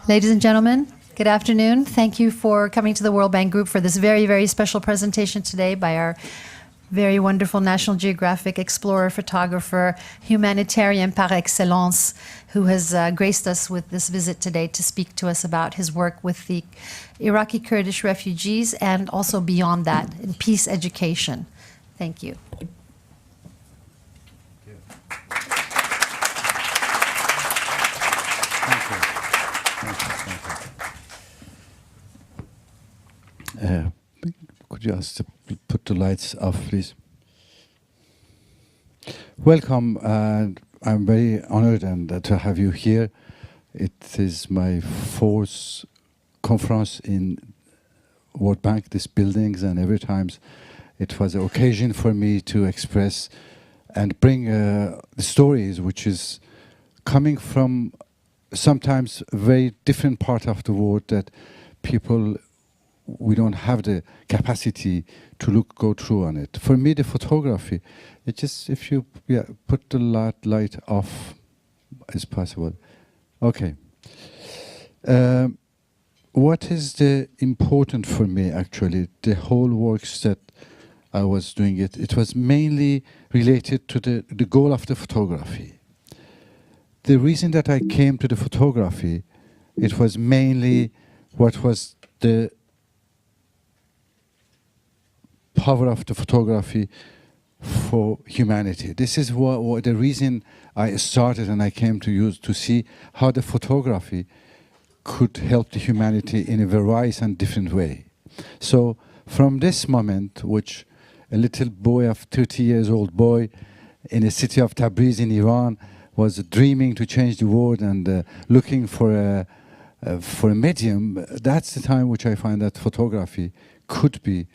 Ladies and gentlemen, good afternoon. Thank you for coming to the World Bank Group for this very, very special presentation today by our very wonderful National Geographic Explorer, photographer, humanitarian par excellence, who has graced us with this visit today to speak to us about his work with the Iraqi Kurdish refugees and also beyond that in peace education. Thank you. Could you just put the lights off, please? Welcome, and I'm very honored to have you here. It is my fourth conference in World Bank, these buildings, and every time it was an occasion for me to express and bring the stories which is coming from sometimes a very different part of the world that people we don't have the capacity to go through on it. For me, the photography, it just, if you put the light off as possible. Okay. What is the important for me, actually, the whole works that I was doing it was mainly related to the goal of the photography. The reason that I came to the photography, it was mainly what was the power of the photography for humanity. This is what the reason I started and I came to see how the photography could help the humanity in a variety and different way. So from this moment, which a little boy of 30 years old boy in the city of Tabriz in Iran was dreaming to change the world and looking for a medium, that's the time which I find that photography could be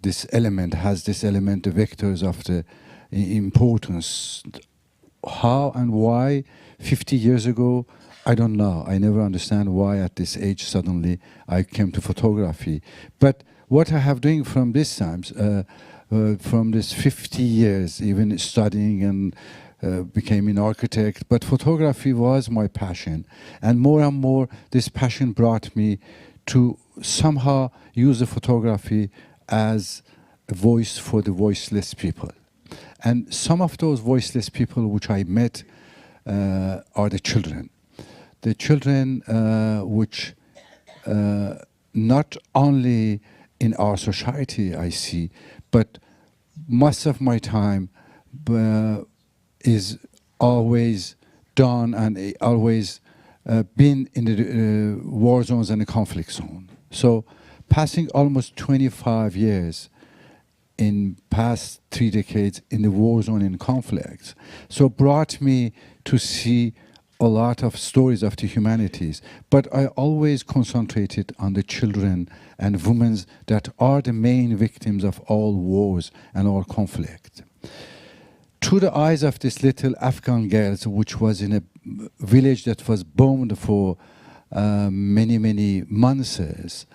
this element, has this element, the vectors of the importance. How and why 50 years ago, I don't know. I never understand why at this age suddenly I came to photography. But what I have doing from this times, from this 50 years, even studying and became an architect, but photography was my passion. And more, this passion brought me to somehow use the photography as a voice for the voiceless people. And some of those voiceless people which I met are the children. The children which not only in our society I see, but most of my time is always done and always been in the war zones and the conflict zone. So passing almost 25 years in past 3 decades in the war zone in conflicts, so brought me to see a lot of stories of the humanities. But I always concentrated on the children and women that are the main victims of all wars and all conflict. Through the eyes of this little Afghan girls, which was in a village that was bombed for many months,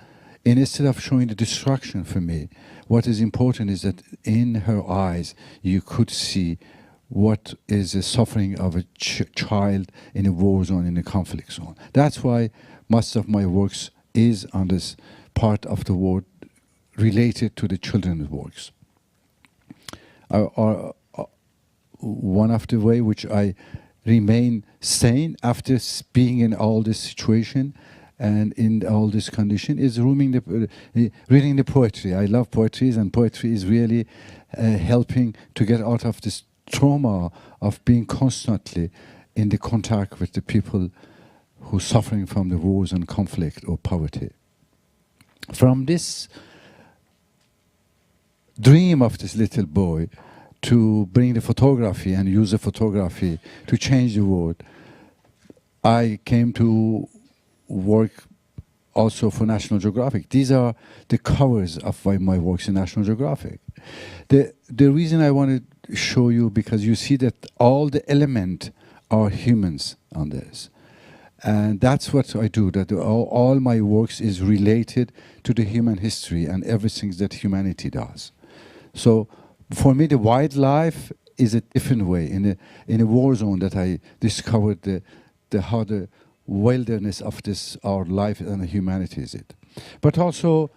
and instead of showing the destruction for me, what is important is that in her eyes you could see what is the suffering of a child in a war zone, in a conflict zone. That's why most of my works is on this part of the world related to the children's works. One of the way which I remain sane after being in all this situation and in all this condition is reading the poetry. I love poetry, and poetry is really helping to get out of this trauma of being constantly in the contact with the people who are suffering from the wars and conflict or poverty. From this dream of this little boy to bring the photography and use the photography to change the world, I came to work also for National Geographic. These are the covers of my works in National Geographic. The reason I wanted to show you, because you see that all the elements are humans on this. And that's what I do, that all my works is related to the human history and everything that humanity does. So for me, the wildlife is a different way. In a war zone that I discovered how the wilderness of this, our life and humanity is it. But also,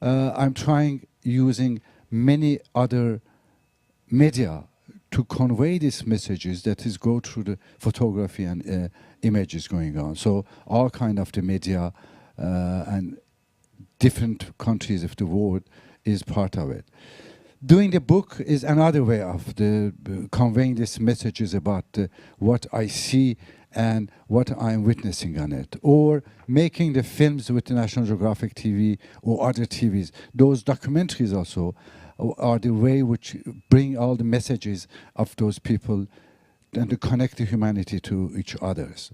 I'm trying using many other media to convey these messages that is go through the photography and images going on. So all kind of the media and different countries of the world is part of it. Doing the book is another way of conveying these messages about what I see and what I'm witnessing on it. Or making the films with the National Geographic TV or other TVs. Those documentaries also are the way which bring all the messages of those people and to connect the humanity to each others.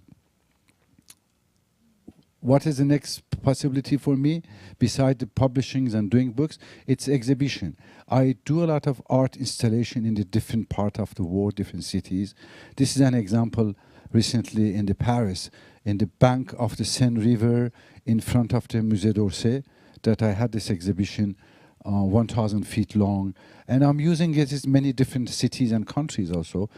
What is the next possibility for me beside the publishings and doing books? It's exhibition. I do a lot of art installation in the different part of the world, different cities. This is an example recently in the Paris, in the bank of the Seine River, in front of the Musée d'Orsay, that I had this exhibition 1,000 feet long. And I'm using it in many different cities and countries also,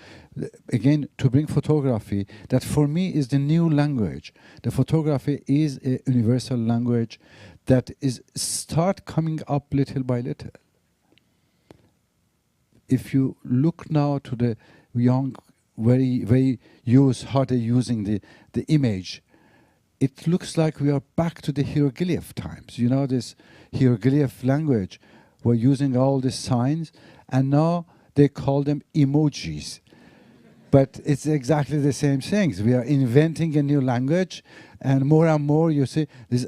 again, to bring photography that for me is the new language. The photography is a universal language that is start coming up little by little. If you look now to the young, very use how they're using the image, it looks like we are back to the hieroglyph times. You know, this hieroglyph language, we're using all these signs, and now they call them emojis. But it's exactly the same things. We are inventing a new language, and more you see this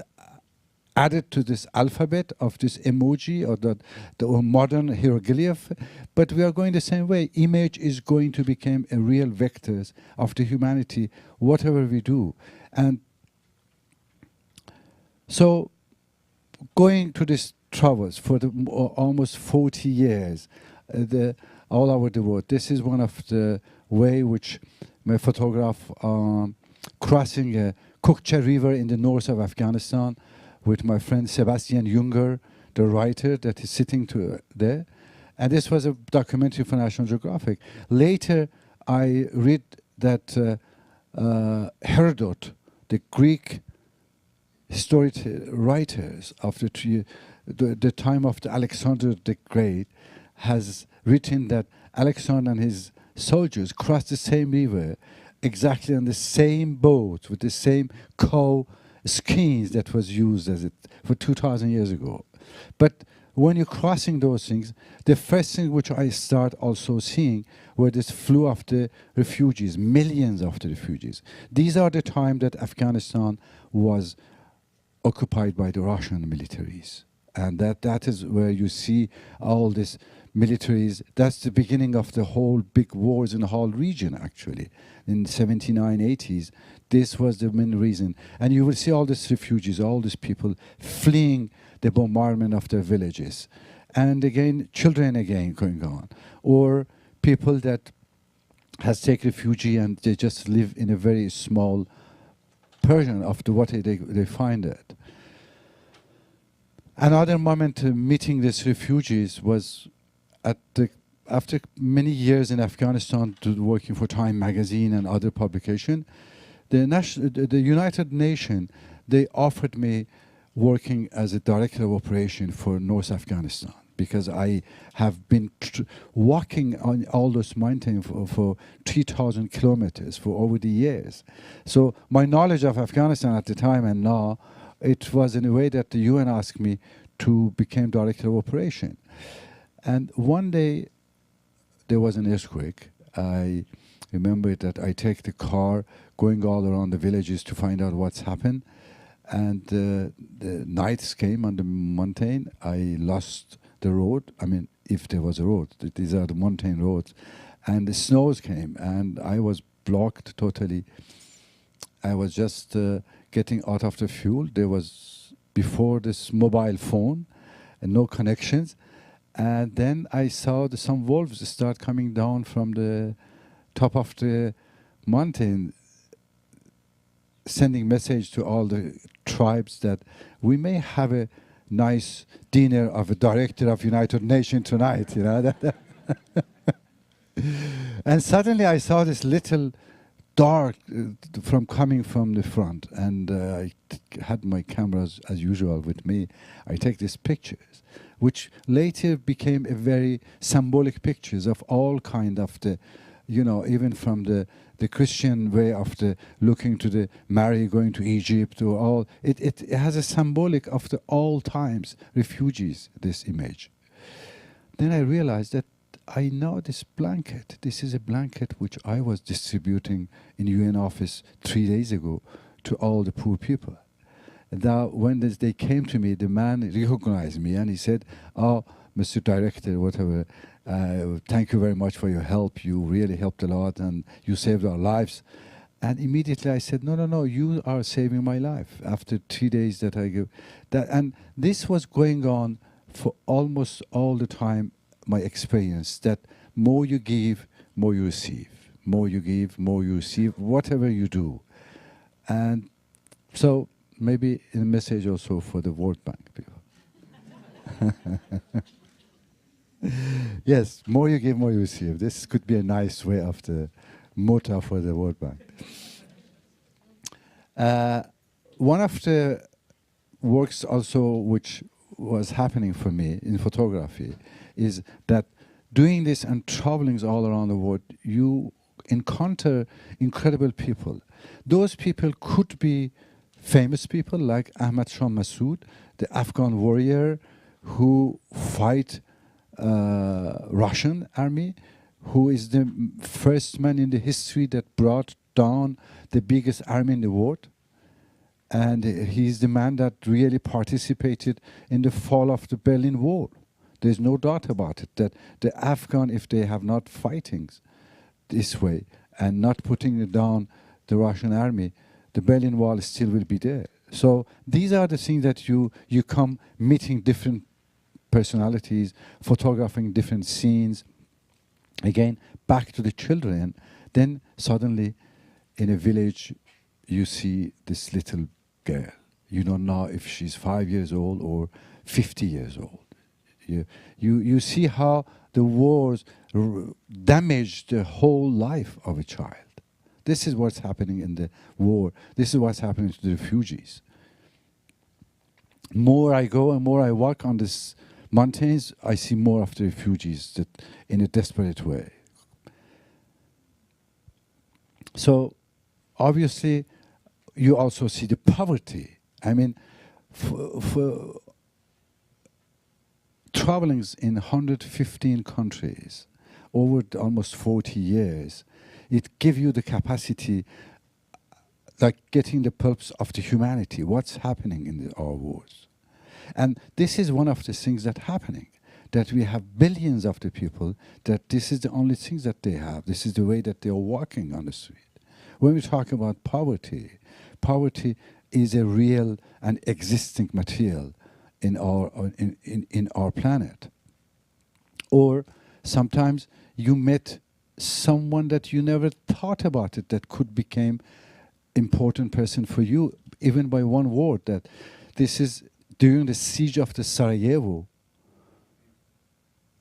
added to this alphabet of this emoji or the modern hieroglyph. But we are going the same way. Image is going to become a real vectors of the humanity, whatever we do. And so going to these travels for almost 40 years, all over the world, this is one of the way which my photograph crossing a Kukcha River in the north of Afghanistan with my friend Sebastian Junger, the writer that is sitting there. And this was a documentary for National Geographic. Later, I read that Herodot, the Greek historic writers of the time of Alexander the Great, has written that Alexander and his soldiers crossed the same river exactly on the same boat with the same cow skins that was used for 2,000 years ago. But when you're crossing those things, the first thing which I start also seeing were this flow of the refugees, millions of the refugees. These are the time that Afghanistan was occupied by the Russian militaries. And that is where you see all these militaries. That's the beginning of the whole big wars in the whole region, actually. In 79, 80s, this was the main reason. And you will see all these refugees, all these people fleeing the bombardment of their villages. And again, children again going on. Or people that has taken refugee and they just live in a very small version of what they find it. Another moment meeting these refugees was after many years in Afghanistan working for Time magazine and other publication, the United Nations, they offered me working as a director of operation for North Afghanistan because I have been walking on all those mountains for 3,000 kilometers for over the years. So my knowledge of Afghanistan at the time and now, it was in a way that the UN asked me to become director of operation. And one day, there was an earthquake. I remember that I take the car, going all around the villages to find out what's happened. And the nights came on the mountain. I lost the road. I mean, if there was a road. These are the mountain roads. And the snows came, and I was blocked totally. I was just getting out of the fuel. There was, before this mobile phone, and no connections. And then I saw some wolves start coming down from the top of the mountain, sending message to all the tribes that we may have a nice dinner of a director of United Nations tonight, you know. And suddenly I saw this little dark from coming from the front, and I had my cameras as usual with me. I take these pictures, which later became a very symbolic pictures of all kind of the, you know, even from the Christian way of the looking to the Mary going to Egypt or all. It has a symbolic of the all times refugees, this image. Then I realized that I know this blanket. This is a blanket which I was distributing in UN office 3 days ago to all the poor people. And now when they came to me, the man recognized me and he said, "Oh, Mr. Director, whatever, thank you very much for your help. You really helped a lot and you saved our lives." And immediately I said, no, you are saving my life after 3 days that I give. And this was going on for almost all the time, my experience, that more you give, more you receive. More you give, more you receive, whatever you do. And so maybe a message also for the World Bank people. Yes, more you give, more you receive. This could be a nice way of the motto for the World Bank. One of the works also which was happening for me in photography is that doing this and traveling all around the world, you encounter incredible people. Those people could be famous people like Ahmad Shah Massoud, the Afghan warrior who fight Russian army, who is the first man in the history that brought down the biggest army in the world. And he's the man that really participated in the fall of the Berlin Wall. There's no doubt about it, that the Afghan, if they have not fighting this way and not putting down the Russian army, the Berlin Wall still will be there. So these are the things that you come meeting different personalities, photographing different scenes. Again, back to the children. Then suddenly in a village, you see this little girl. You don't know if she's 5 years old or 50 years old. You see how the wars damaged the whole life of a child. This is what's happening in the war. This is what's happening to the refugees. More I go and more I walk on these mountains, I see more of the refugees that in a desperate way. So obviously, you also see the poverty. I mean, for traveling in 115 countries over almost 40 years, it gives you the capacity, like getting the pulse of the humanity, what's happening in our wars. And this is one of the things that's happening, that we have billions of the people, that this is the only things that they have. This is the way that they are walking on the street. When we talk about poverty, poverty is a real and existing material in our planet. Or sometimes you met someone that you never thought about it, that could become important person for you, even by one word. That this is during the siege of the Sarajevo.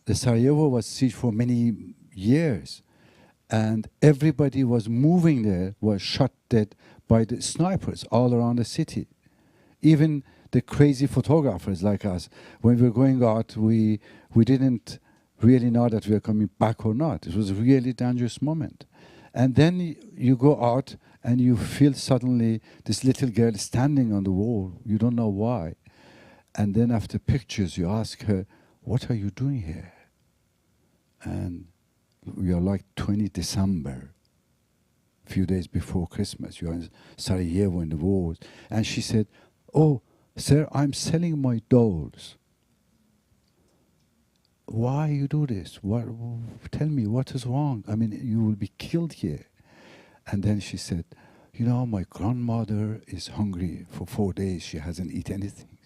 The Sarajevo was sieged for many years, and everybody was moving there was shot dead by the snipers all around the city. Even the crazy photographers like us, when we were going out, we didn't really know that we were coming back or not. It was a really dangerous moment. And then you go out and you feel suddenly this little girl standing on the wall. You don't know why. And then after pictures, you ask her, "What are you doing here?" And we are like 20 December, a few days before Christmas. You are in Sarajevo in the wars. And she said, "Oh, sir, I'm selling my dolls." "Why you do this? Tell me, what is wrong? I mean, you will be killed here." And then she said, "You know, my grandmother is hungry for 4 days. She hasn't eaten anything."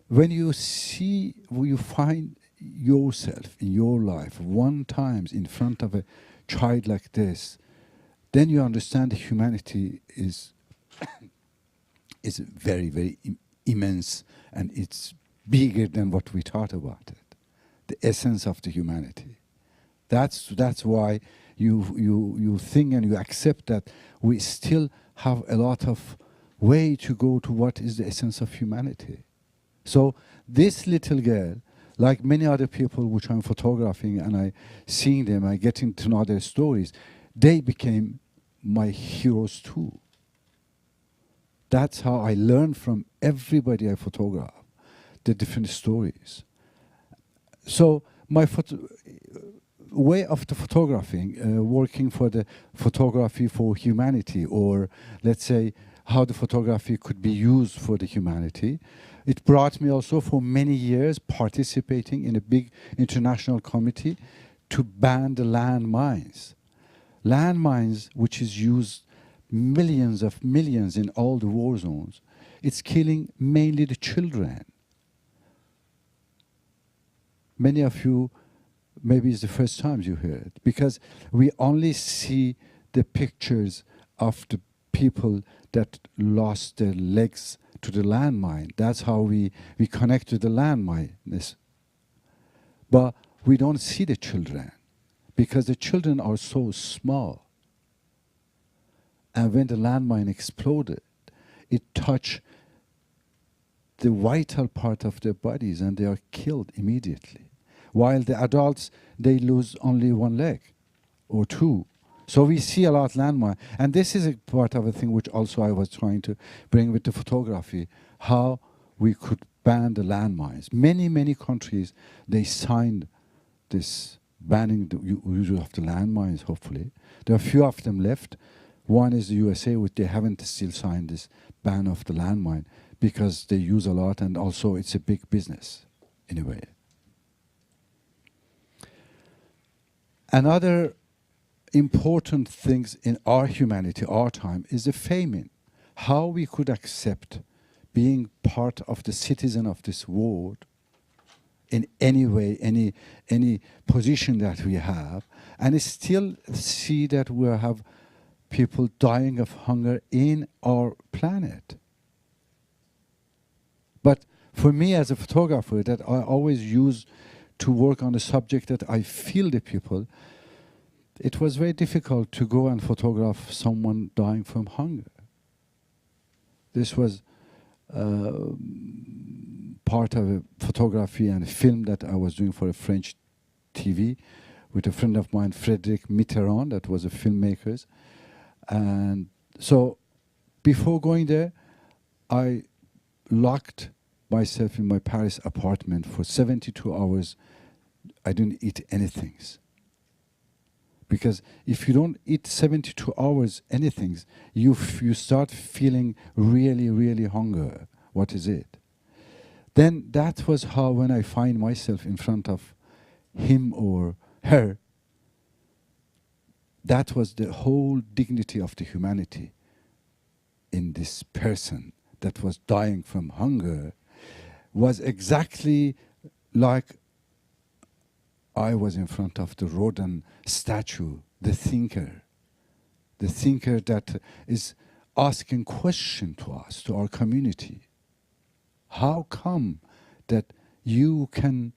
When you see, when you find yourself in your life one time in front of a child like this, then you understand humanity is very, very immense, and it's bigger than what we thought about it. The essence of the humanity. That's why you think and you accept that we still have a lot of way to go to what is the essence of humanity. So this little girl, like many other people which I'm photographing and I seeing them, I getting to know their stories, they became my heroes too. That's how I learn from everybody I photograph, the different stories. So my way of the photographing, working for the photography for humanity, or let's say how the photography could be used for the humanity, it brought me also for many years participating in a big international committee to ban the landmines. Landmines, which is used millions in all the war zones, it's killing mainly the children. Many of you, maybe it's the first time you hear it, because we only see the pictures of the people that lost their legs to the landmine. That's how we connect to the landmine. But we don't see the children, because the children are so small. And when the landmine exploded, it touched the vital part of their bodies and they are killed immediately. While the adults, they lose only one leg or two. So we see a lot landmine. And this is a part of a thing which also I was trying to bring with the photography, how we could ban the landmines. Many countries, they signed this banning the use of the landmines, hopefully. There are a few of them left. One is the USA, which they haven't still signed this ban of the landmine because they use a lot and also it's a big business in a way. Another important things in our humanity, our time, is the famine. How we could accept being part of the citizen of this world in any way, any position that we have, and still see that we have people dying of hunger in our planet. But for me as a photographer, that I always use to work on a subject that I feel the people, it was very difficult to go and photograph someone dying from hunger. This was part of a photography and a film that I was doing for a French TV with a friend of mine, Frédéric Mitterrand, that was a filmmaker. And so before going there, I locked myself in my Paris apartment for 72 hours. I didn't eat anything. Because if you don't eat 72 hours anything, you start feeling really hunger. What is it? Then that was how, when I find myself in front of him or her, that was the whole dignity of the humanity in this person that was dying from hunger, was exactly like I was in front of the Rodin statue, the thinker that is asking question to us, to our community. How come that you can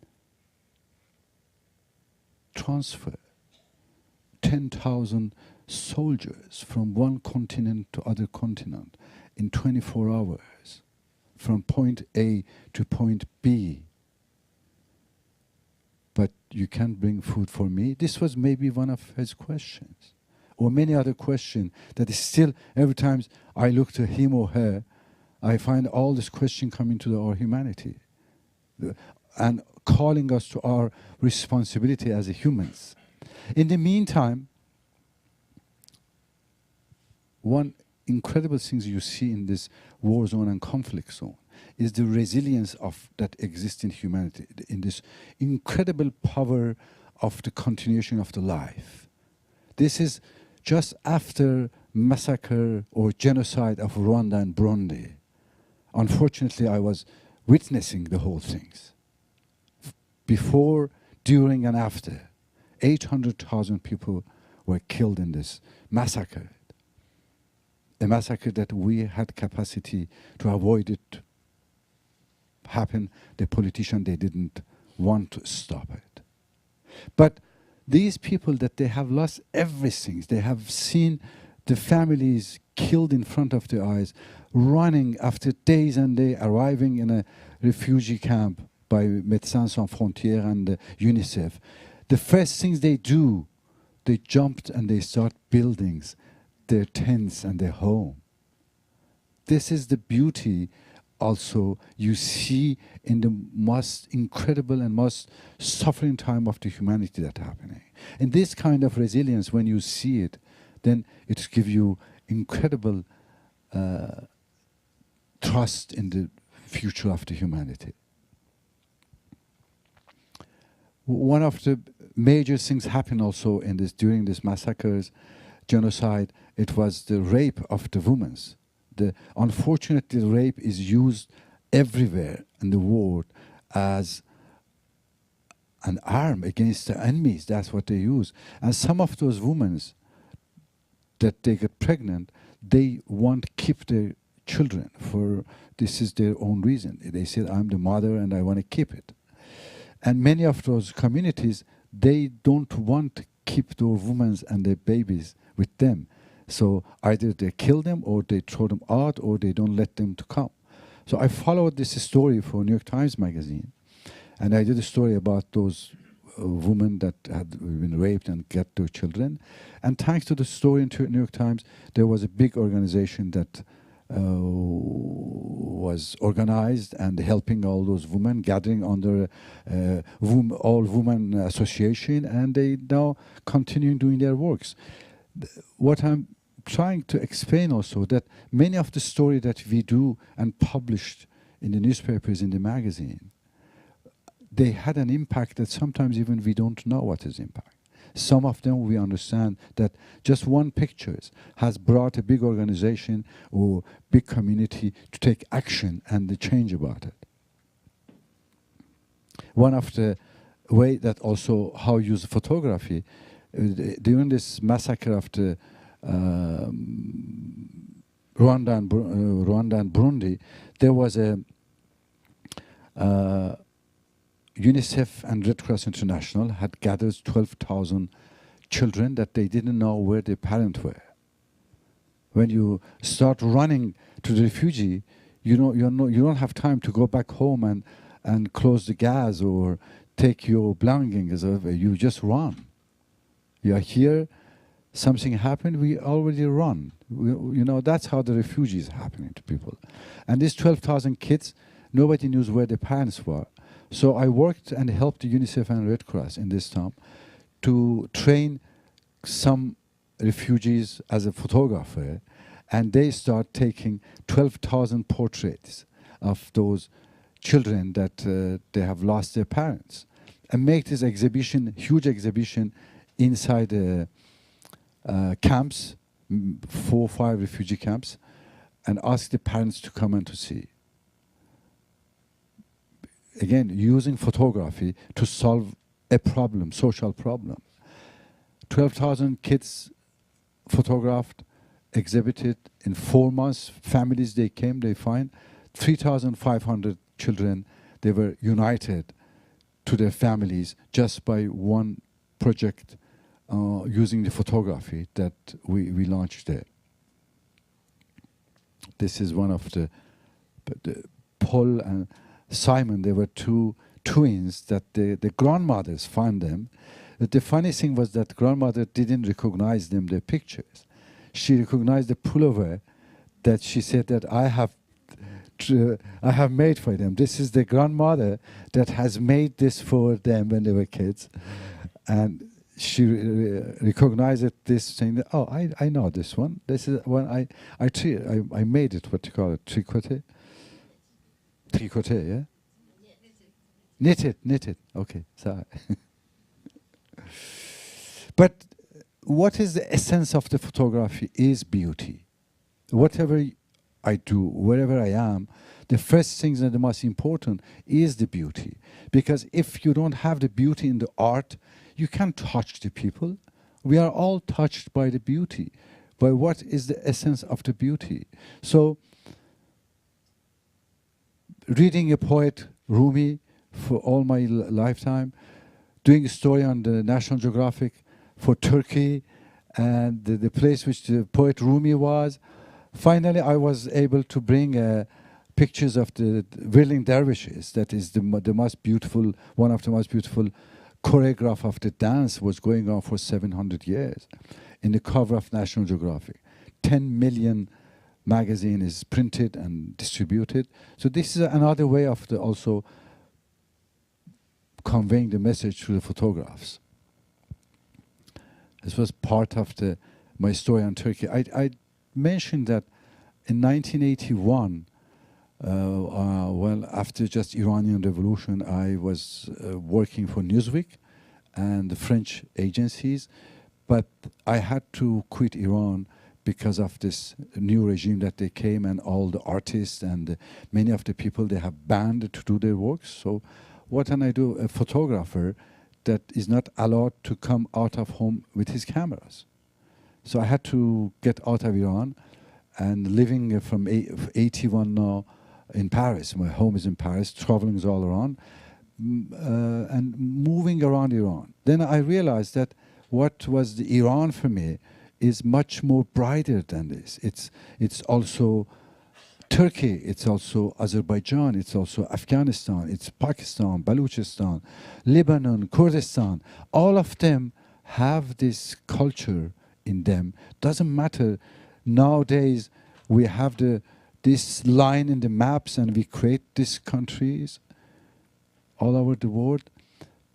transfer 10,000 soldiers from one continent to other continent in 24 hours, from point A to point B, but you can't bring food for me? This was maybe one of his questions. Or many other questions that is still, every time I look to him or her, I find all this question coming to our humanity and calling us to our responsibility as humans. In the meantime, one incredible thing you see in this war zone and conflict zone is the resilience of that exists in humanity, in this incredible power of the continuation of the life. This is just after massacre or genocide of Rwanda and Burundi. Unfortunately, I was witnessing the whole things. Before, during, and after, 800,000 people were killed in this massacre. A massacre that we had capacity to avoid it happen. The politicians, they didn't want to stop it. But these people that they have lost everything, they have seen the families killed in front of their eyes, running after days and days, arriving in a refugee camp by Médecins Sans Frontières and UNICEF. The first things they do, they jumped and they start building their tents and their home. This is the beauty also you see in the most incredible and most suffering time of the humanity that's happening. And this kind of resilience, when you see it, then it gives you incredible trust in the future of the humanity. One of the major things happened also in this during these massacres, genocide. It was the rape of the women. Unfortunately, rape is used everywhere in the world as an arm against the enemies. That's what they use. And some of those women that they get pregnant, they want to keep their children for this is their own reason. They said, I'm the mother and I want to keep it. And many of those communities, they don't want to keep those women and their babies with them. So either they kill them or they throw them out or they don't let them to come. So I followed this story for New York Times magazine. And I did a story about those women that had been raped and get their children. And thanks to the story in New York Times, there was a big organization that was organized and helping all those women, gathering under all women association, and they now continue doing their works. What I'm trying to explain also, that many of the story that we do and published in the newspapers, in the magazine, they had an impact that sometimes even we don't know what is impact. Some of them we understand that just one picture has brought a big organization or big community to take action and the change about it. One of the way that also how use photography, during this massacre of the Rwanda and Burundi, there was a UNICEF and Red Cross International had gathered 12,000 children that they didn't know where their parents were. When you start running to the refugee, you don't have time to go back home and close the gas or take your belongings. You just run. You are here, something happened, we already run. That's how the refugees are happening to people. And these 12,000 kids, nobody knew where their parents were. So I worked and helped the UNICEF and Red Cross in this time to train some refugees as a photographer, and they start taking 12,000 portraits of those children that they have lost their parents, and make this exhibition, huge exhibition, inside camps, 4 or 5 refugee camps, and ask the parents to come and to see. Again, using photography to solve a problem, social problem. 12,000 kids photographed, exhibited in 4 months. Families, they came, they find 3,500 children, they were united to their families just by one project using the photography that we launched there. This is one of the Paul and Simon, they were 2 twins that the grandmothers found them. But the funny thing was that grandmother didn't recognize them, their pictures. She recognized the pullover that she said that I have made for them. This is the grandmother that has made this for them when they were kids. And she recognized this, saying that, oh, I know this one. This is one I made it, what you call it, tricoté? Tricoté, yeah? Knitted. Okay, sorry. But what is the essence of the photography is beauty. Whatever I do, wherever I am, the first things and the most important is the beauty. Because if you don't have the beauty in the art, you can't touch the people. We are all touched by the beauty, by what is the essence of the beauty. So, reading a poet, Rumi, for all my lifetime, doing a story on the National Geographic for Turkey and the place which the poet Rumi was. Finally, I was able to bring pictures of the whirling dervishes. That is the most beautiful, one of the most beautiful choreograph of the dance was going on for 700 years in the cover of National Geographic. 10 million magazine is printed and distributed. So this is another way of also conveying the message through the photographs. This was part of my story on Turkey. I mentioned that in 1981, well, after just Iranian Revolution, I was working for Newsweek and the French agencies, but I had to quit Iran because of this new regime that they came, and all the artists and many of the people they have banned to do their works. So what can I do? A photographer that is not allowed to come out of home with his cameras. So I had to get out of Iran, and living from 81 now in Paris. My home is in Paris, traveling all around, and moving around Iran. Then I realized that what was the Iran for me is much more brighter than this. It's also Turkey, it's also Azerbaijan, it's also Afghanistan, it's Pakistan, Balochistan, Lebanon, Kurdistan. All of them have this culture in them. Doesn't matter. Nowadays, we have this line in the maps and we create these countries all over the world.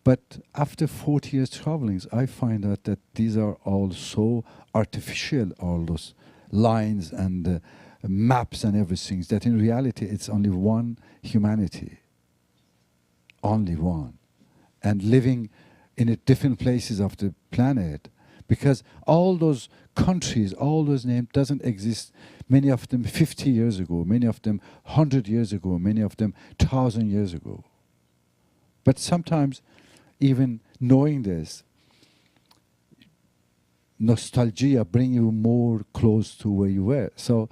But after 40 years traveling, I find out that these are all so artificial, all those lines and maps and everything, that in reality it's only one humanity. Only one. And living in different places of the planet. Because all those countries, all those names doesn't exist. Many of them 50 years ago, many of them 100 years ago, many of them 1,000 years ago. But sometimes, even knowing this, nostalgia brings you more close to where you were. So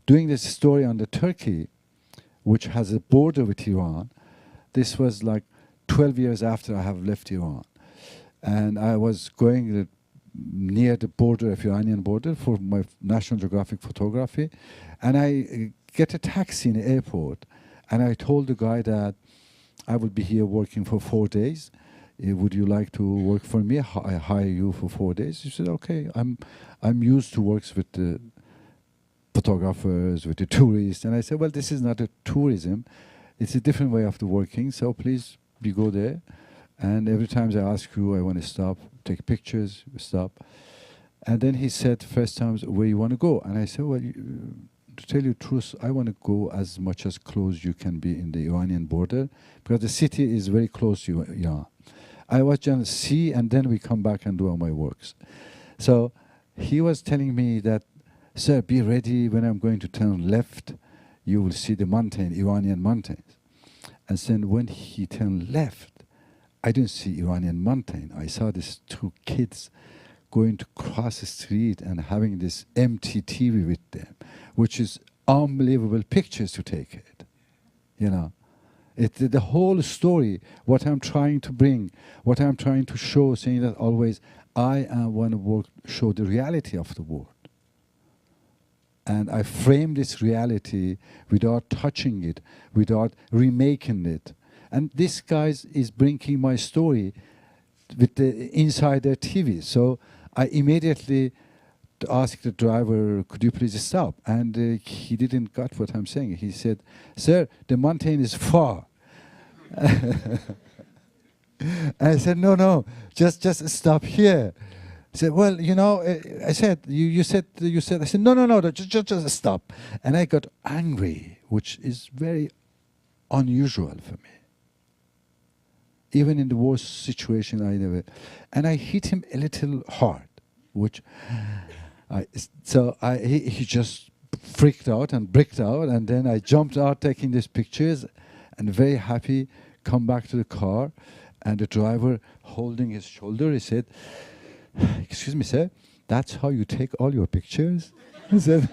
doing this story on the Turkey, which has a border with Iran, this was like 12 years after I have left Iran. And I was going near the border of Iranian border for my National Geographic photography. And I get a taxi in the airport. And I told the guy that I will be here working for 4 days. Would you like to work for me? I hire you for 4 days. He said, okay, I'm used to work with the photographers, with the tourists. And I said, well, this is not a tourism. It's a different way of the working. So please, you go there. And every time I ask you, I want to stop, take pictures, stop. And then he said, first time, where you want to go? And I said, well, to tell you the truth, I want to go as much as close you can be in the Iranian border, because the city is very close to Iran. I was just see, and then we come back and do all my works. So he was telling me that, sir, be ready when I'm going to turn left, you will see the mountain, Iranian mountains. And then when he turned left, I didn't see Iranian mountain. I saw these two kids going to cross the street and having this empty TV with them, which is unbelievable pictures to take it. You know, the whole story, what I'm trying to bring, what I'm trying to show, saying that always, I want to show the reality of the world. And I frame this reality without touching it, without remaking it. And this guy is bringing my story with the inside their TV. So I immediately asked the driver, could you please stop? And he didn't got what I'm saying. He said, sir, the mountain is far. I said, no, just stop here. He said, well, you know, I said, you said, I said, no, just stop. And I got angry, which is very unusual for me. Even in the worst situation I never, and I hit him a little hard, which, he just freaked out and bricked out, and then I jumped out taking these pictures, and very happy, come back to the car, and the driver holding his shoulder, he said, excuse me, sir, that's how you take all your pictures? He said,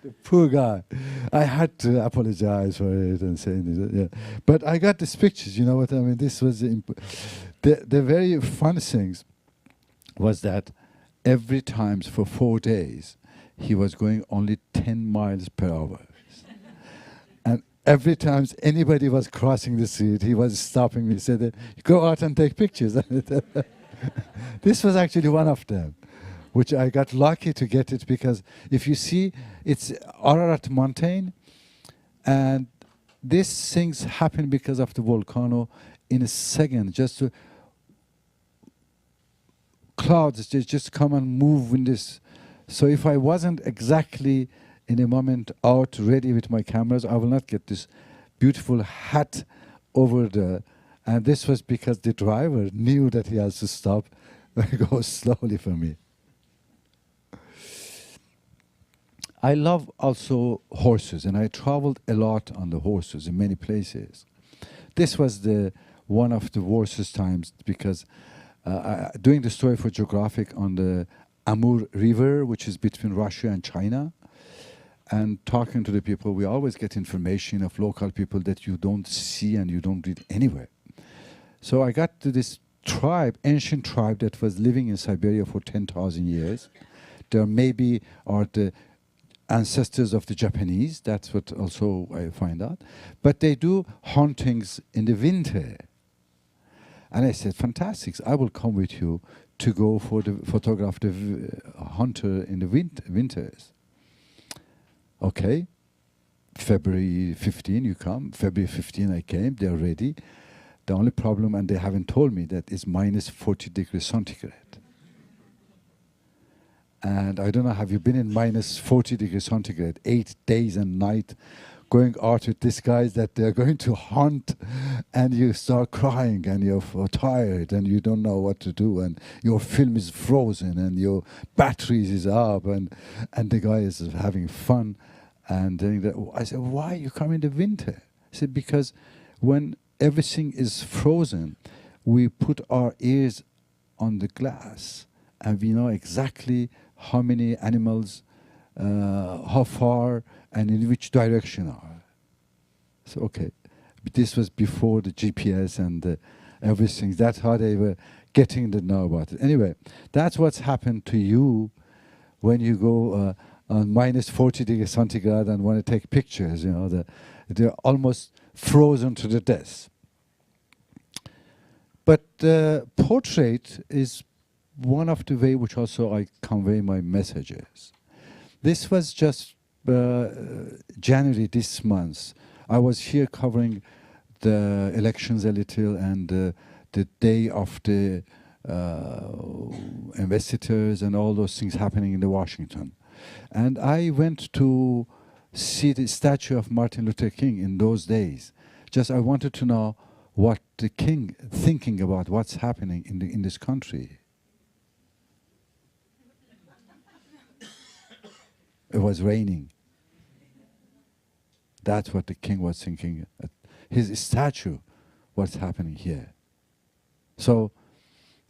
The poor guy. I had to apologize for it and say, yeah. But I got these pictures, you know what I mean? This was the very fun things was that every time for 4 days, he was going only 10 miles per hour. And every time anybody was crossing the street, he was stopping me, said, go out and take pictures. This was actually one of them, which I got lucky to get it, because if you see, it's Ararat mountain, and these things happen because of the volcano in a second. Just clouds just come and move in this. So if I wasn't exactly in a moment out ready with my cameras, I will not get this beautiful hat over the. And this was because the driver knew that he has to stop and go slowly for me. I love also horses, and I traveled a lot on the horses in many places. This was one of the worst times, because doing the story for Geographic on the Amur River, which is between Russia and China, and talking to the people, we always get information of local people that you don't see and you don't read anywhere. So I got to this tribe, ancient tribe that was living in Siberia for 10,000 years. There maybe are the ancestors of the Japanese. That's what also I find out. But they do huntings in the winter. And I said, fantastic, I will come with you to go for the photograph the hunter in the winters. Okay, February 15 you come. February 15 I came, they're ready. The only problem, and they haven't told me, that is minus 40 degrees centigrade. And I don't know, have you been in minus 40 degrees centigrade, 8 days and night, going out with these guys that they're going to hunt, and you start crying and you're tired and you don't know what to do, and your film is frozen and your batteries is up, and the guy is having fun. And then I said, why you come in the winter? He said, because when everything is frozen, we put our ears on the glass and we know exactly how many animals, how far, and in which direction are. So, okay. But this was before the GPS and everything. That's how they were getting to know about it. Anyway, that's what's happened to you when you go on minus 40 degrees centigrade and want to take pictures. You know, they're almost frozen to the death. But portrait is one of the way which also I convey my messages. This was just January this month. I was here covering the elections a little, and the day of the investitures and all those things happening in the Washington. And I went to see the statue of Martin Luther King in those days. Just I wanted to know what the king thinking about what's happening in this country. It was raining. That's what the king was thinking. His statue, what's happening here. So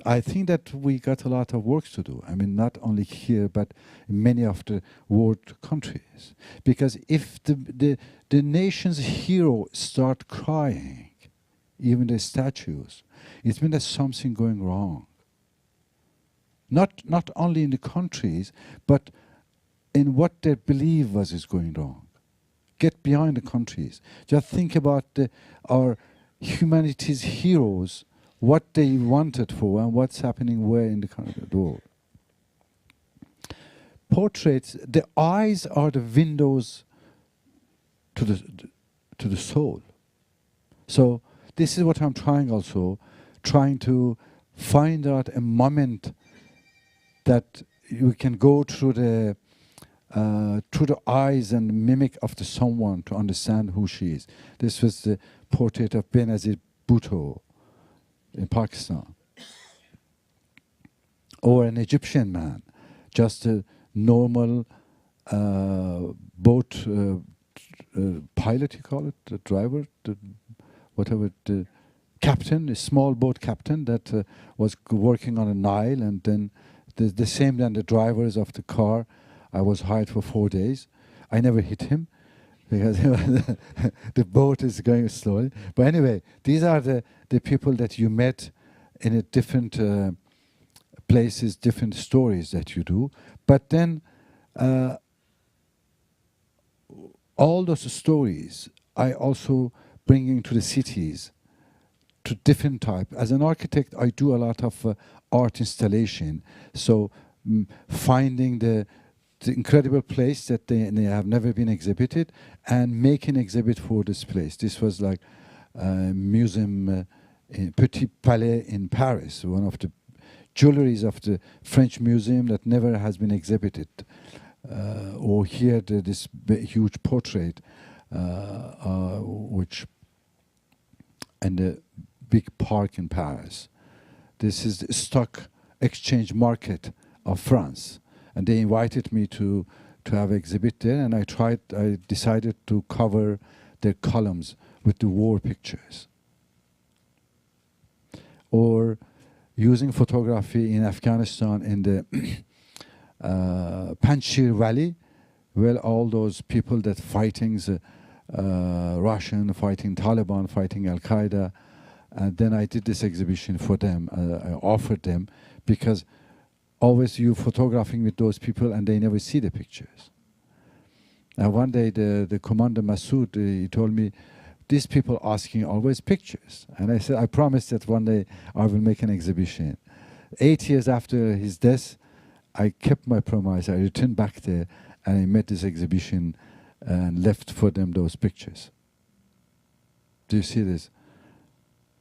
I think that we got a lot of work to do. I mean, not only here, but in many of the world countries. Because if the nation's hero start crying, even the statues, it means there's something going wrong. Not only in the countries, but in what they believe is going wrong. Get behind the countries. Just think about our humanity's heroes, what they wanted for and what's happening where in the world. Portraits, the eyes are the windows to the soul. So this is what I'm trying to find out a moment that you can go through the eyes and mimic of the someone to understand who she is. This was the portrait of Benazir Bhutto in Pakistan. Or an Egyptian man, just a normal boat pilot, you call it, the driver, the captain, a small boat captain that was working on a Nile, and then the same than the drivers of the car. I was hired for 4 days. I never hit him because the boat is going slowly. But anyway, these are the people that you met in a different places, different stories that you do. But then all those stories I also bring into the cities to different type. As an architect, I do a lot of art installation. So finding the incredible place that they have never been exhibited and make an exhibit for this place. This was like museum in Petit Palais in Paris, one of the jewelries of the French museum that never has been exhibited. Or here this huge portrait, which and the big park in Paris. This is the stock exchange market of France, and they invited me to have exhibit there, and I decided to cover their columns with the war pictures. Or using photography in Afghanistan in the Panjshir Valley, where all those people that fighting Russian, fighting Taliban, fighting Al Qaeda, and then I did this exhibition for them. I offered them because always you photographing with those people and they never see the pictures. And one day the commander Masood, he told me, these people asking always pictures. And I said, I promise that one day I will make an exhibition. 8 years after his death, I kept my promise. I returned back there and I made this exhibition and left for them those pictures. Do you see this?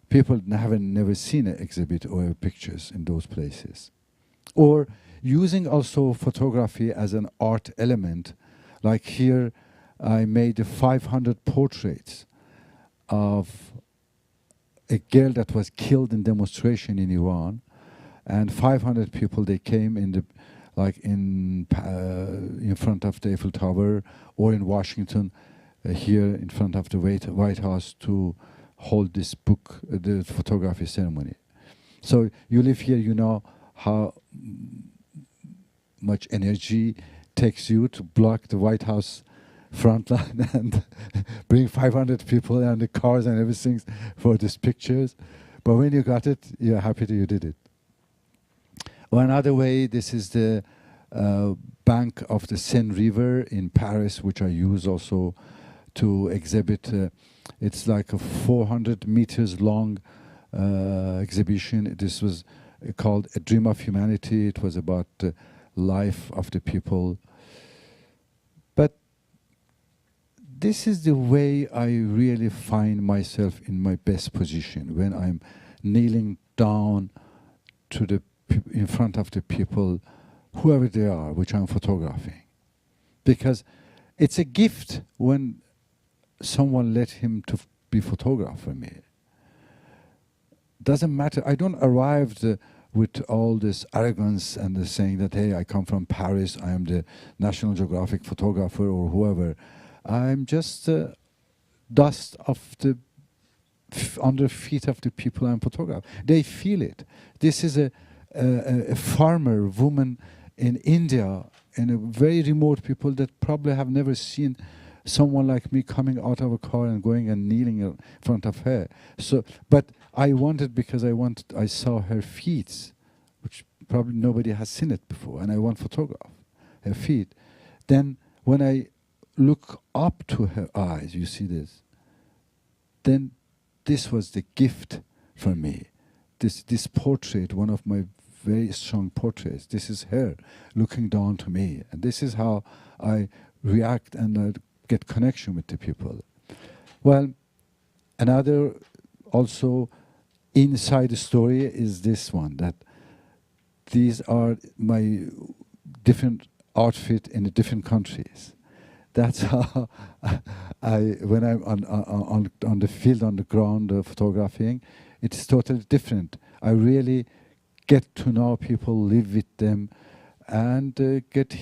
People haven't never seen an exhibit or pictures in those places. Or using also photography as an art element. Like here, I made 500 portraits of a girl that was killed in demonstration in Iran, and 500 people, they came in the in front of the Eiffel Tower, or in Washington, here in front of the White House to hold this book, the photography ceremony. So you live here, you know how much energy takes you to block the White House front line and bring 500 people and the cars and everything for these pictures. But when you got it, you're happy that you did it. Or another way, this is the bank of the Seine River in Paris, which I use also to exhibit. It's like a 400 meters long exhibition. This was called A Dream of Humanity. It was about the life of the people. But this is the way I really find myself in my best position, when I'm kneeling down to the in front of the people, whoever they are, which I'm photographing. Because it's a gift when someone let him to be photographed for me. Doesn't matter. I don't arrive with all this arrogance and saying that, hey, I come from Paris, I am the National Geographic photographer or whoever. I'm just dust of the under feet of the people I'm photographing. They feel it. This is a farmer woman in India, in a very remote people that probably have never seen someone like me coming out of a car and going and kneeling in front of her. So, but I wanted, because I saw her feet, which probably nobody has seen it before, and I want to photograph her feet. Then when I look up to her eyes, you see this, then this was the gift for me. This portrait, one of my very strong portraits, this is her looking down to me. And this is how I react and get connection with the people. Well, another also inside the story is this one, that these are my different outfit in the different countries. That's how when I'm on the field, on the ground, photographing, it's totally different. I really get to know people, live with them, and get,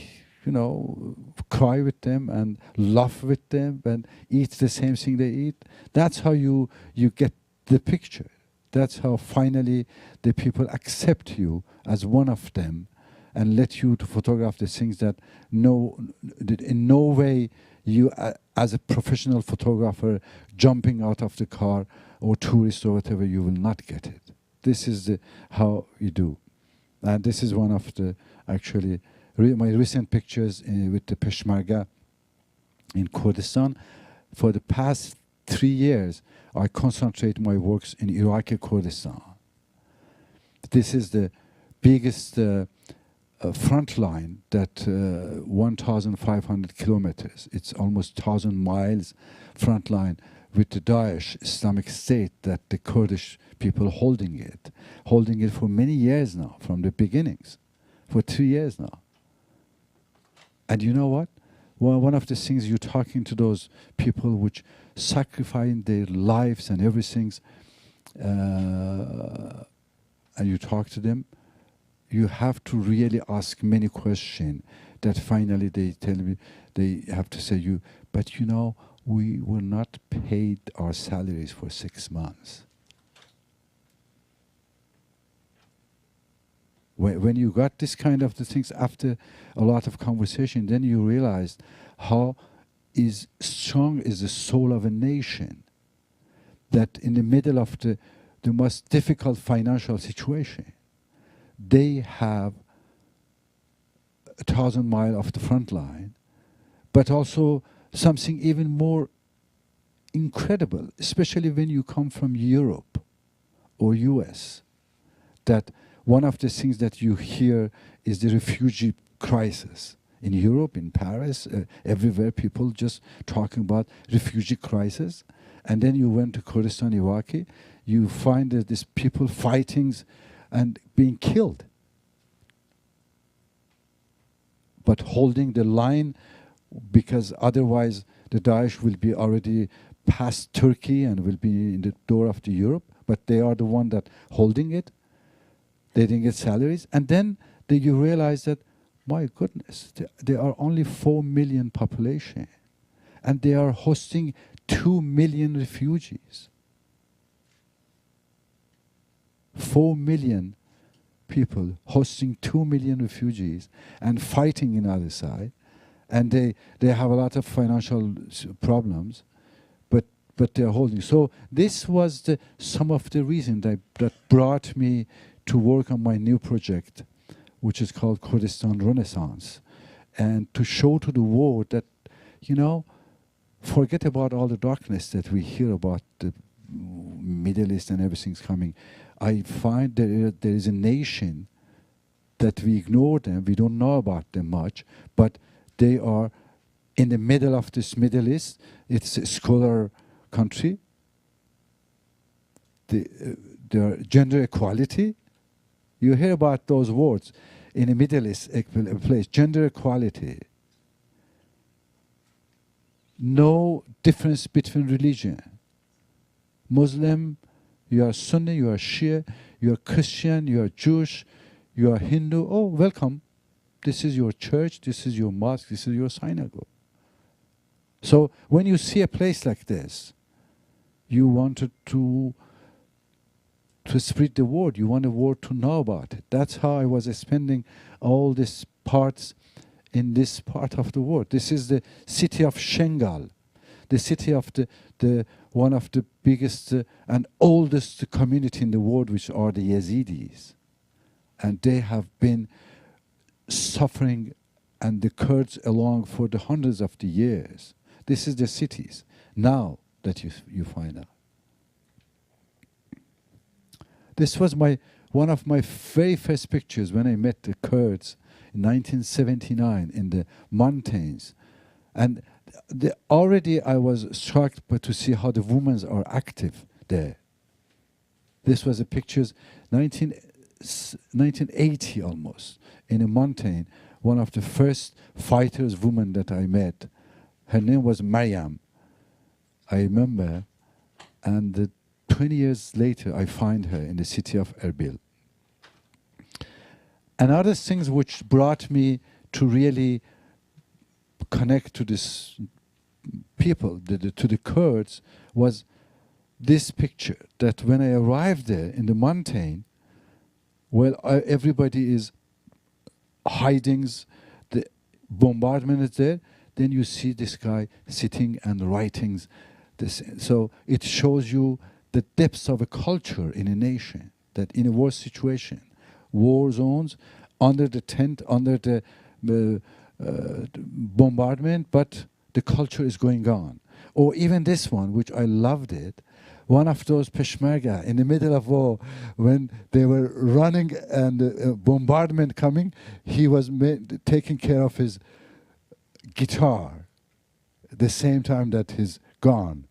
cry with them and laugh with them and eat the same thing they eat. That's how you get the picture. That's how finally the people accept you as one of them, and let you to photograph the things that in no way you as a professional photographer jumping out of the car or tourist or whatever, you will not get it. This is how you do. And this is one of the actually my recent pictures with the Peshmerga in Kurdistan. For the past 3 years, I concentrate my works in Iraqi Kurdistan. This is the biggest front line that 1,500 kilometers. It's almost 1,000 miles front line with the Daesh Islamic State, that the Kurdish people holding it for many years now, from the beginnings, for 3 years now. And you know what? Well, one of the things, you're talking to those people which sacrificing their lives and everything, and you talk to them, you have to really ask many questions that finally they tell me, they have to say but you know, we were not paid our salaries for 6 months. When you got this kind of the things after a lot of conversation, then you realize how strong is the soul of a nation, that in the middle of the most difficult financial situation, they have 1,000 miles of the front line, but also something even more incredible, especially when you come from Europe or US, that one of the things that you hear is the refugee crisis. In Europe, in Paris, everywhere, people just talking about refugee crisis. And then you went to Kurdistan, Iraqi, you find that these people fighting and being killed, but holding the line, because otherwise the Daesh will be already past Turkey and will be in the door of the Europe, but they are the one that holding it. They didn't get salaries. And then you realize that, my goodness, there are only 4 million population, and they are hosting 2 million refugees. 4 million people hosting 2 million refugees and fighting in the other side. And they have a lot of financial problems, but they're holding. So this was some of the reason that brought me to work on my new project, which is called Kurdistan Renaissance, and to show to the world that, you know, forget about all the darkness that we hear about the Middle East and everything's coming. I find that there is a nation that we ignore them, we don't know about them much, but they are in the middle of this Middle East. It's a scholar country. There gender equality. You hear about those words in the Middle East place. Gender equality. No difference between religion. Muslim, you are Sunni, you are Shia, you are Christian, you are Jewish, you are Hindu. Oh, welcome. This is your church, this is your mosque, this is your synagogue. So when you see a place like this, you wanted to spread the word. You want the world to know about it. That's how I was spending all these parts in this part of the world. This is the city of Shengal, the city of the one of the biggest and oldest community in the world, which are the Yazidis. And they have been suffering, and the Kurds along for the hundreds of the years. This is the cities now that you find out. This was one of my very first pictures when I met the Kurds in 1979 in the mountains. And already I was shocked to see how the women are active there. This was a pictures 1980 almost, in a mountain. One of the first fighters women that I met, her name was Mariam, I remember, and 20 years later I find her in the city of Erbil. Another things which brought me to really connect to this people, to the Kurds, was this picture, that when I arrived there in the mountain, well, everybody is hidings, the bombardment is there. Then you see this guy sitting and writing. So it shows you the depths of a culture in a nation, that in a war situation, war zones, under the tent, under the bombardment, but the culture is going on. Or even this one, which I loved it, one of those Peshmerga in the middle of war, when they were running and bombardment coming, he was taking care of his guitar at the same time that he's gone.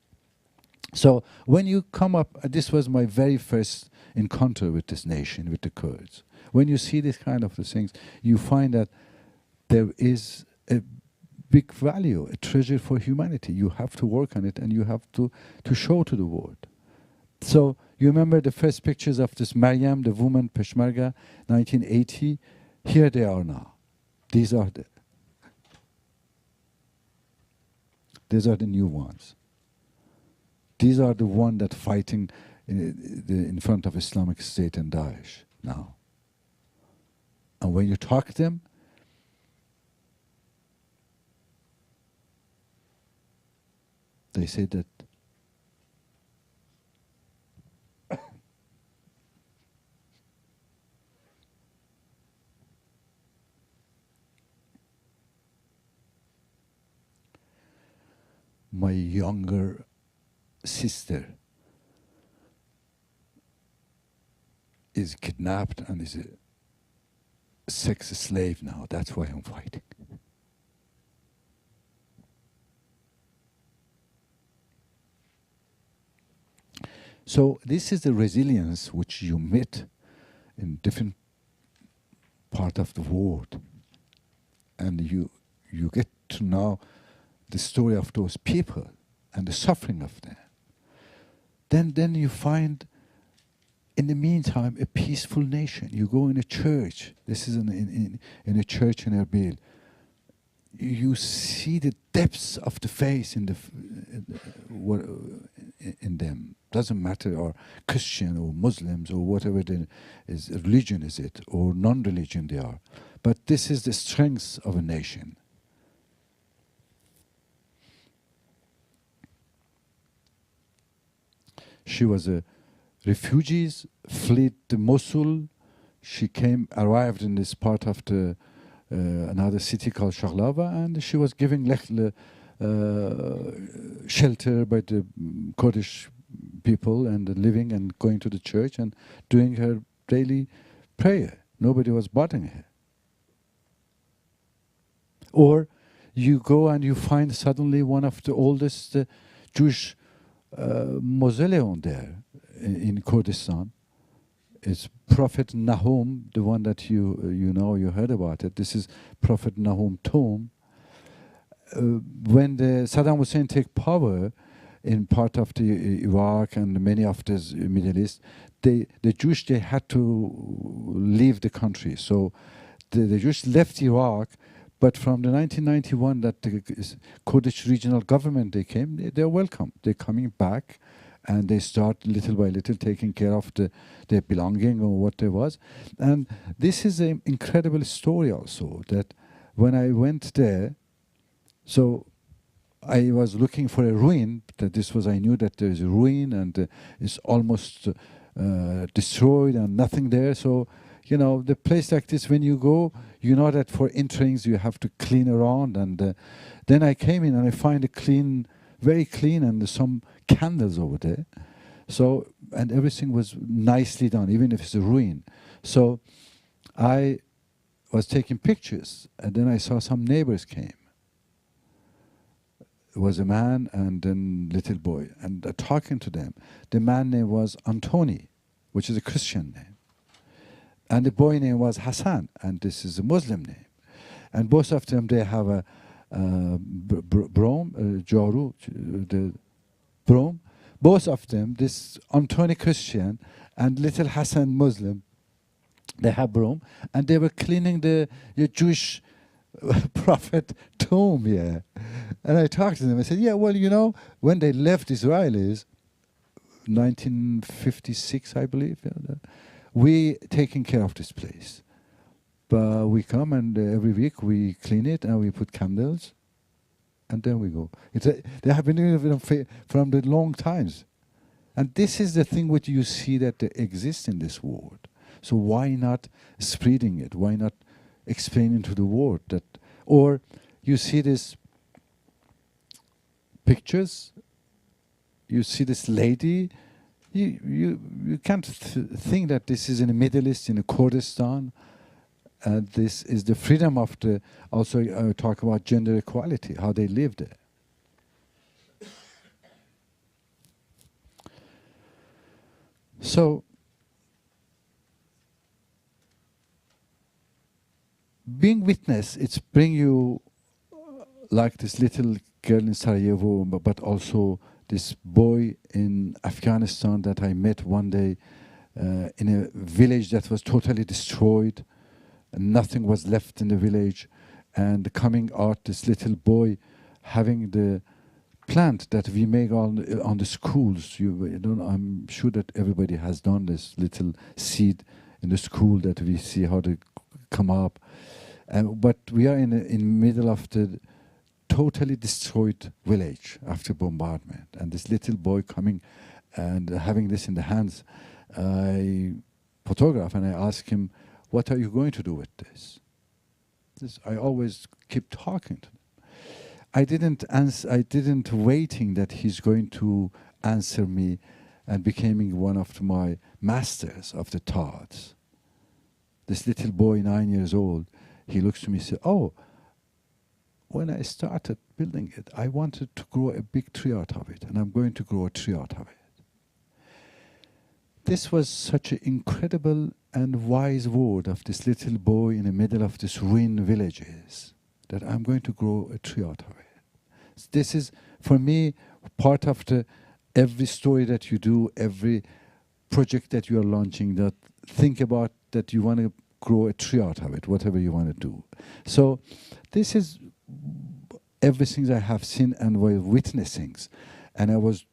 So when you come up, this was my very first encounter with this nation, with the Kurds. When you see this kind of things, you find that there is a big value, a treasure for humanity. You have to work on it and you have to show to the world. So you remember the first pictures of this Maryam, the woman Peshmerga, 1980? Here they are now. These are the new ones. These are the ones that fighting in front of Islamic State and Daesh now. And when you talk to them, they say that my younger sister is kidnapped and is a sex slave now. That's why I'm fighting. So this is the resilience which you meet in different part of the world. And you get to know the story of those people and the suffering of them. Then you find, in the meantime, a peaceful nation. You go in a church. This is in a church in Erbil. You see the depths of the faith in them. Doesn't matter, or Christian or Muslims or whatever religion is it, or non-religion they are. But this is the strength of a nation. She was a refugee, fled to Mosul. She arrived in this part of the another city called Sharlava, and she was giving shelter by the Kurdish people and living and going to the church and doing her daily prayer. Nobody was bothering her. Or you go and you find suddenly one of the oldest Jewish mausoleum there in Kurdistan. It's Prophet Nahum, the one that you heard about it. This is Prophet Nahum tomb. When Saddam Hussein take power in part of the Iraq and many of the Middle East, the Jewish, they had to leave the country. So the Jewish left Iraq, but from the 1991 that the Kurdish regional government they came, they're welcome. They're coming back, and they start little by little taking care of their belonging or what there was. And this is an incredible story also, that when I went there, so I was looking for a ruin. I knew that there is a ruin and it's almost destroyed and nothing there. So, the place like this, when you go, you know that for entrings you have to clean around. And then I came in and I find it clean, very clean, and some candles over there. So, and everything was nicely done, even if it's a ruin. So I was taking pictures, and then I saw some neighbors came. It was a man and then little boy, and talking to them. The man name was Antoni, which is a Christian name. And the boy name was Hassan, and this is a Muslim name. And both of them, they have a Brom, Jaru, the Brom. Both of them, this Antoni Christian and little Hassan Muslim, they have Brom, and they were cleaning the Jewish prophet tomb, yeah. And I talked to them, I said, yeah, well, when they left Israelis, 1956, I believe, we taking care of this place. But we come and every week we clean it and we put candles, and then we go. They have been doing it from the long times. And this is the thing which you see that exists in this world. So why not spreading it? Why not explaining to the world that? Or you see these pictures, you see this lady, you can't think that this is in the Middle East, in the Kurdistan. This is the freedom of the, also talk about gender equality, how they live there. So, being witness, it's bring you like this little girl in Sarajevo, but also this boy in Afghanistan that I met one day in a village that was totally destroyed. And nothing was left in the village, and coming out, this little boy having the plant that we make on the schools. I'm sure that everybody has done this little seed in the school that we see how they come up. But we are in the middle of the totally destroyed village after bombardment, and this little boy coming and having this in the hands. I photograph and I ask him, what are you going to do with this? I always keep talking to them. I didn't answer. I didn't waiting that he's going to answer me, and becoming one of my masters of the thoughts. This little boy, 9 years old, he looks to me and says, "Oh, when I started building it, I wanted to grow a big tree out of it, and I'm going to grow a tree out of it." This was such an incredible and wise word of this little boy in the middle of these ruined villages, that I'm going to grow a tree out of it. This is, for me, part of the every story that you do, every project that you are launching, that think about that you want to grow a tree out of it, whatever you want to do. So this is everything I have seen and was witnessing. And I was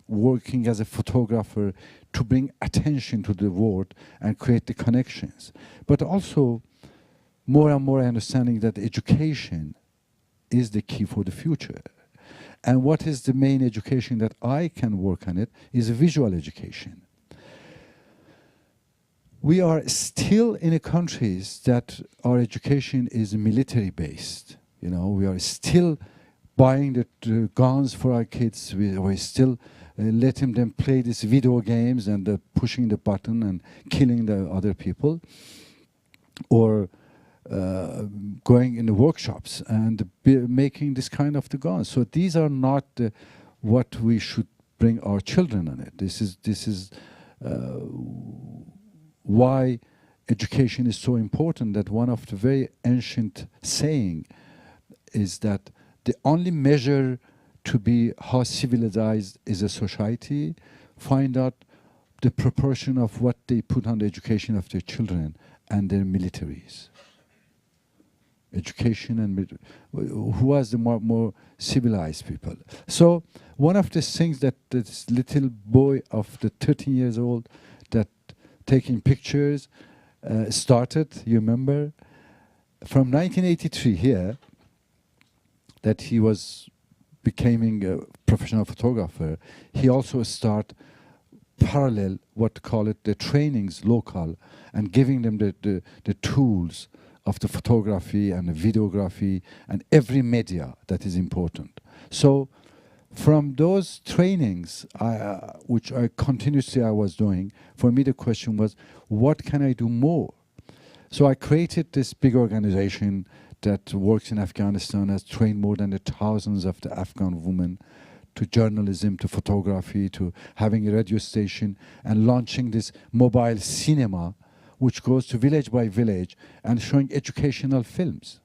working as a photographer to bring attention to the world and create the connections. But also, more and more understanding that education is the key for the future. And what is the main education that I can work on it is visual education. We are still in countries that our education is military based. You know, we are still buying the guns for our kids. We're still letting them play these video games and pushing the button and killing the other people, or going in the workshops and making this kind of the guns. So these are not what we should bring our children on it. This is why education is so important. That one of the very ancient saying is that the only measure to be how civilized is a society, find out the proportion of what they put on the education of their children and their militaries. Education and who was the more civilized people. So one of the things that this little boy of the 13 years old that taking pictures started, you remember, from 1983 here, that he was becoming a professional photographer, he also start parallel, what call it, the trainings local, and giving them the tools of the photography and the videography and every media that is important. So from those trainings, which I continuously I was doing, for me the question was, what can I do more? So I created this big organization that works in Afghanistan, has trained more than the thousands of the Afghan women to journalism, to photography, to having a radio station, and launching this mobile cinema, which goes to village by village and showing educational films.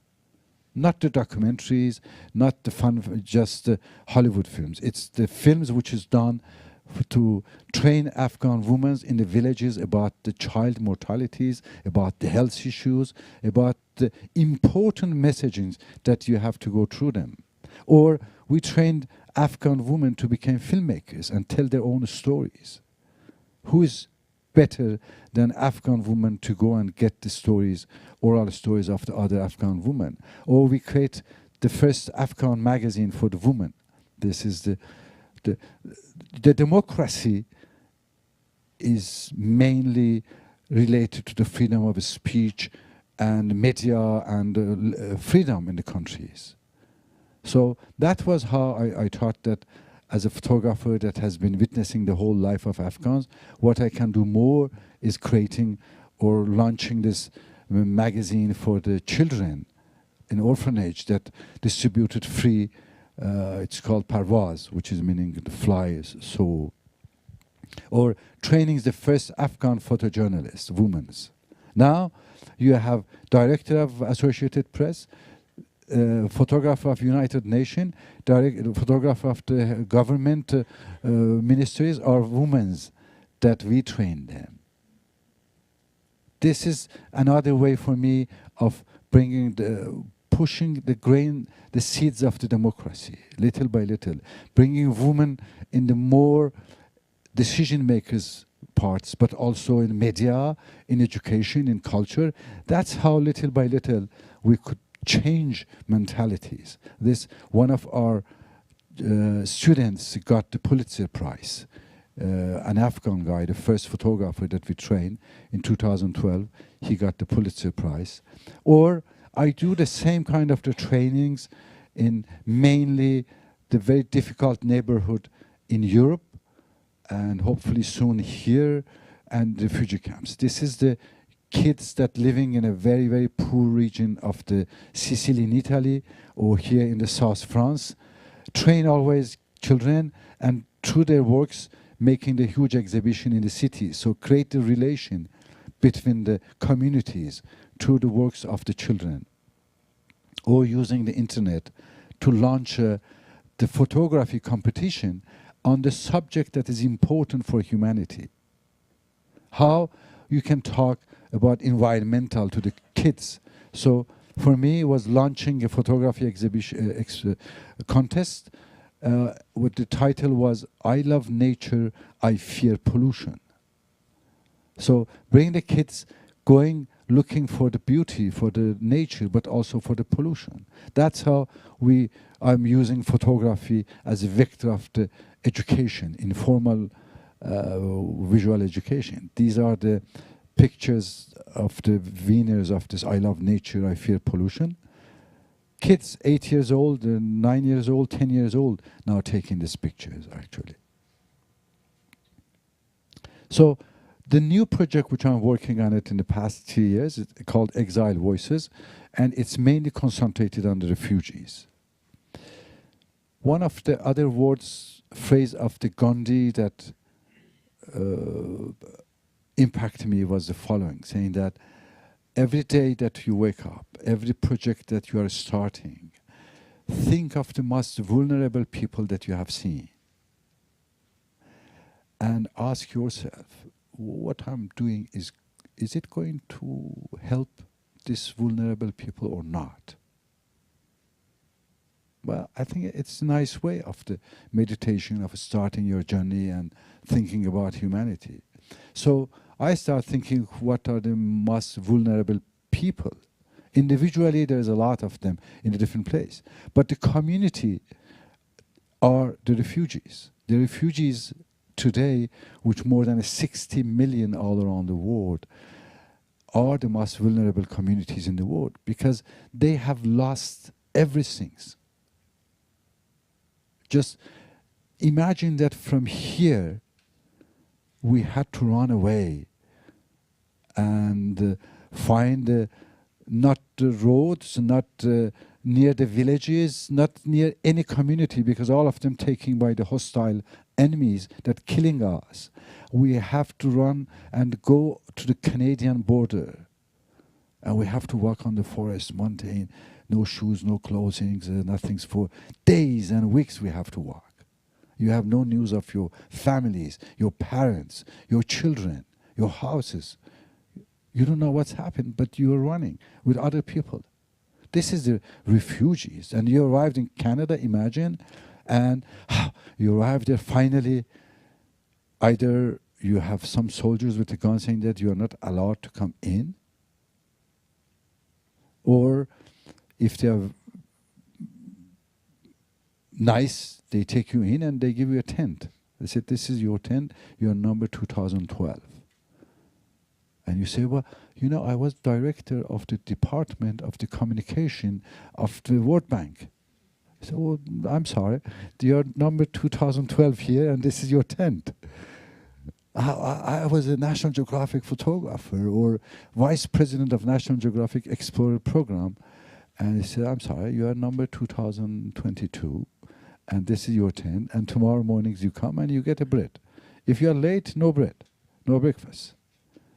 Not the documentaries, not the fun, just the Hollywood films. It's the films which is done to train Afghan women in the villages about the child mortalities, about the health issues, about the important messaging that you have to go through them. Or we trained Afghan women to become filmmakers and tell their own stories. Who is better than Afghan women to go and get the stories, oral stories of the other Afghan women. Or we create the first Afghan magazine for the women. This is the democracy is mainly related to the freedom of speech and media and freedom in the countries. So that was how I thought that as a photographer that has been witnessing the whole life of Afghans, what I can do more is creating or launching this magazine for the children in orphanage that distributed free. It's called Parvaz, which is meaning the flies. So, or training the first Afghan photojournalist, women's. Now you have director of Associated Press, photographer of United Nations, photographer of the government ministries are women's that we train them. This is another way for me of bringing pushing the seeds of the democracy, little by little, bringing women in the more decision makers parts, but also in media, in education, in culture. That's how little by little we could change mentalities. This one of our students got the Pulitzer Prize, an Afghan guy, the first photographer that we trained in 2012. He got the Pulitzer Prize. Or I do the same kind of the trainings in mainly the very difficult neighborhood in Europe and hopefully soon here and refugee camps. This is the kids that living in a very, very poor region of the Sicily in Italy or here in the South France. Train always children and through their works making the huge exhibition in the city. So create the relation between the communities through the works of the children. Or using the internet to launch the photography competition on the subject that is important for humanity. How you can talk about environmental to the kids. So for me, it was launching a photography exhibition contest with the title was "I love nature, I fear pollution." So bring the kids going looking for the beauty, for the nature, but also for the pollution. That's how I'm using photography as a vector of the education, informal visual education. These are the pictures of the winners of this I love nature, I fear pollution. Kids 8 years old, 9 years old, 10 years old now taking these pictures actually. So the new project which I'm working on it in the past 3 years is called Exiled Voices, and it's mainly concentrated on the refugees. One of the other phrase of the Gandhi that impacted me was the following, saying that every day that you wake up, every project that you are starting, think of the most vulnerable people that you have seen and ask yourself, what I'm doing is it going to help these vulnerable people or not? Well, I think it's a nice way of the meditation of starting your journey and thinking about humanity. So I start thinking, what are the most vulnerable people? Individually, there's a lot of them in a different place. But the community are the refugees. The refugees today, with more than 60 million all around the world, are the most vulnerable communities in the world because they have lost everything. Just imagine that from here, we had to run away and find not the roads, not near the villages, not near any community, because all of them taken by the hostile enemies that killing us. We have to run and go to the Canadian border, and we have to walk on the forest, mountain, no shoes, no clothing, nothing for days and weeks we have to walk. You have no news of your families, your parents, your children, your houses. You don't know what's happened, but you're running with other people. This is the refugees. And you arrived in Canada, imagine, and you arrived there finally. Either you have some soldiers with a gun saying that you are not allowed to come in, or if they are nice, they take you in and they give you a tent. They said, this is your tent, you're number 2012. And you say, well, you know, I was director of the department of the communication of the World Bank. I said, well, I'm sorry, you're number 2012 here and this is your tent. I was a National Geographic photographer or vice president of National Geographic Explorer program. And he said, I'm sorry, you are number 2022 and this is your tent, and tomorrow mornings you come and you get a bread. If you are late, no bread, no breakfast.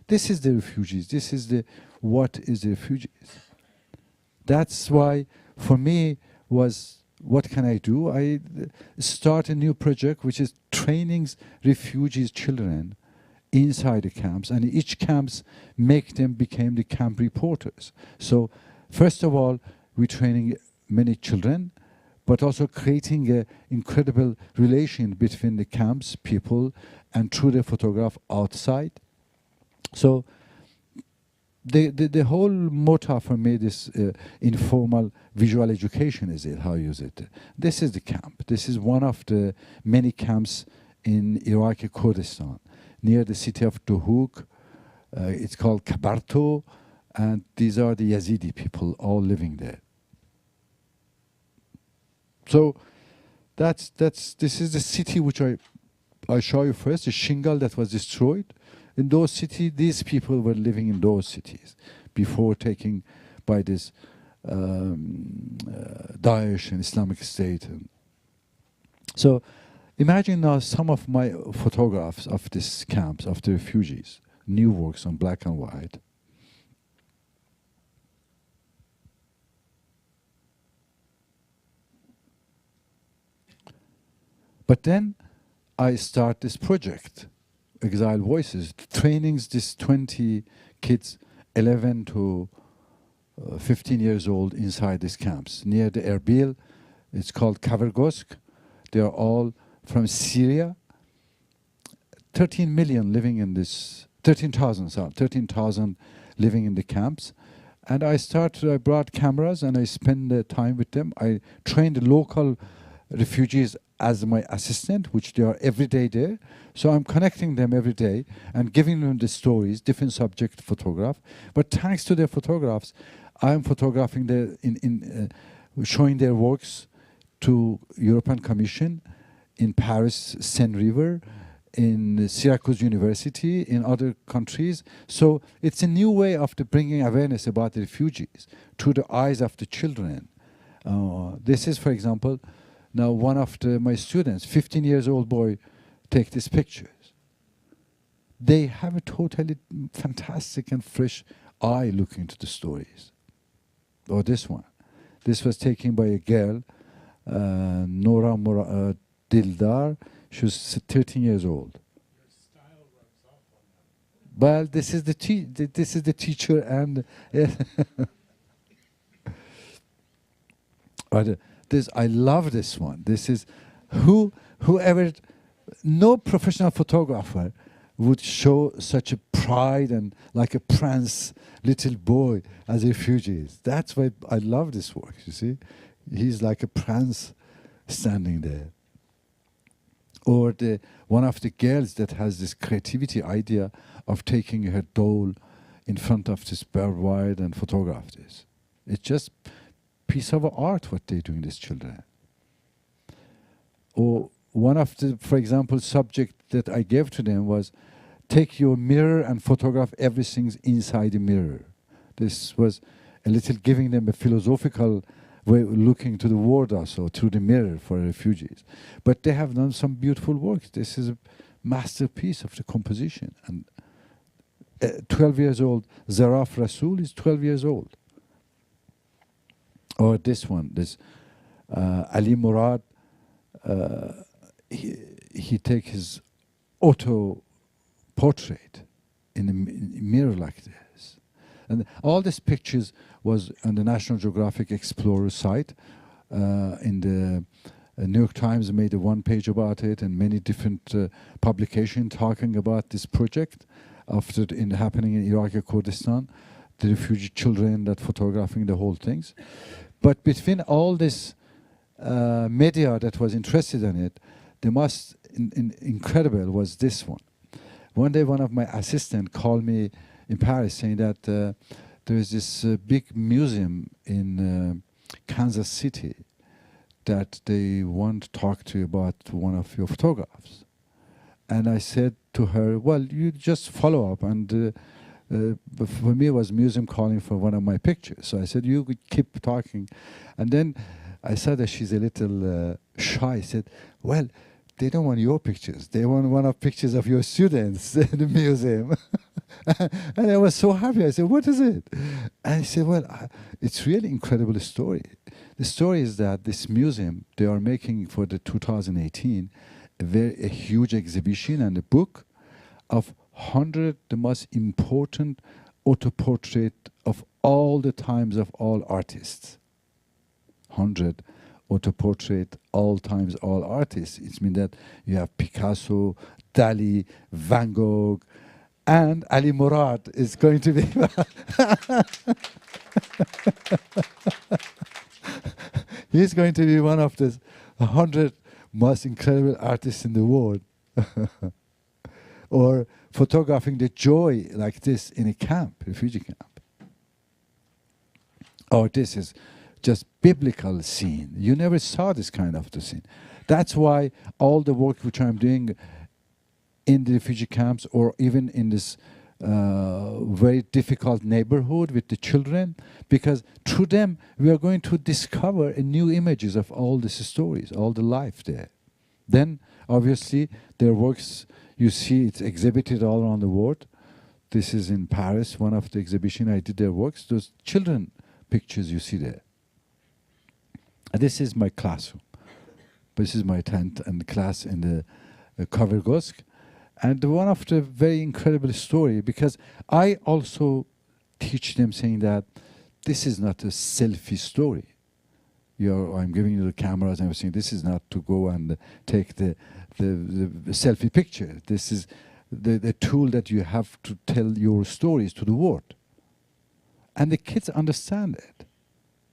This is the refugees. This is the what is the refugees. That's why for me was, what can I do? I start a new project which is training refugees children inside the camps, and each camps make them become the camp reporters. So first of all, we're training many children, but also creating an incredible relation between the camps people and through the photograph outside. So the whole motto for me, this informal visual education is it, how I use it. This is the camp. This is one of the many camps in Iraqi Kurdistan, near the city of Duhok. It's called Bhutto, and these are the Yazidi people all living there. So this is the city which I show you first, the shingle that was destroyed. In those cities, these people were living in those cities before taking by this Daesh and Islamic State. And so imagine now some of my photographs of these camps, of the refugees, new works on black and white. But then I start this project, Exiled Voices, trainings these 20 kids, 11 to 15 years old, inside these camps. Near the Erbil, it's called Kavergosk. They are all from Syria. 13 million living in this, 13,000 living in the camps. And I brought cameras and I spent the time with them. I trained the local refugees as my assistant, which they are every day there. So I'm connecting them every day and giving them the stories, different subject photograph. But thanks to their photographs, I'm photographing showing their works to European Commission in Paris, Seine River, in Syracuse University, in other countries. So it's a new way of bringing awareness about the refugees through the eyes of the children. This is, for example, now one of my students, 15 years old boy, take these pictures. They have a totally fantastic and fresh eye looking to the stories. Or this one. This was taken by a girl, Nora Dildar. She was 13 years old. Your style rubs off on them. Well, this is the teacher and I love this one. This is whoever, no professional photographer would show such a pride and like a prince little boy as refugees. That's why I love this work, you see. He's like a prince standing there. Or one of the girls that has this creativity idea of taking her doll in front of this barbed wire and photograph this. It's just piece of art what they're doing, these children. Or one of the, for example, subject that I gave to them was take your mirror and photograph everything inside the mirror. This was a little giving them a philosophical way of looking to the world also through the mirror for refugees. But they have done some beautiful work. This is a masterpiece of the composition. And 12 years old, Zaraf Rasool is 12 years old. Or this one, this Ali Murad, he take his auto portrait in a mirror like this. And all these pictures was on the National Geographic Explorer site in the New York Times made a one-page about it, and many different publications talking about this project after happening in Iraqi Kurdistan, the refugee children that photographing the whole things. But between all this media that was interested in it, the most incredible was this one. One day, one of my assistants called me in Paris saying that there is this big museum in Kansas City that they want to talk to you about one of your photographs. And I said to her, well, you just follow up. And for me, it was museum calling for one of my pictures. So I said, you could keep talking. And then I saw that she's a little shy. I said, well, they don't want your pictures. They want one of pictures of your students in the museum. And I was so happy. I said, what is it? And he said, well, it's really incredible story. The story is that this museum, they are making for the 2018 a huge exhibition and a book of 100 the most important autoportrait of all the times of all artists. 100 autoportrait all times all artists. It means that you have Picasso, Dali, Van Gogh, and Ali Murad is going to be he's going to be one of the 100 most incredible artists in the world. Or photographing the joy like this in a camp, refugee camp. Or this is just biblical scene. You never saw this kind of the scene. That's why all the work which I'm doing in the refugee camps, or even in this very difficult neighborhood with the children, because through them we are going to discover a new images of all these stories, all the life there. Then obviously their works, you see it's exhibited all around the world. This is in Paris, one of the exhibition I did their works. Those children pictures you see there. And this is my classroom. This is my tent and class in the Kavergosk. And one of the very incredible story, because I also teach them saying that this is not a selfie story. I'm giving you the cameras and everything. This is not to go and take the selfie picture. This is the tool that you have to tell your stories to the world. And the kids understand it.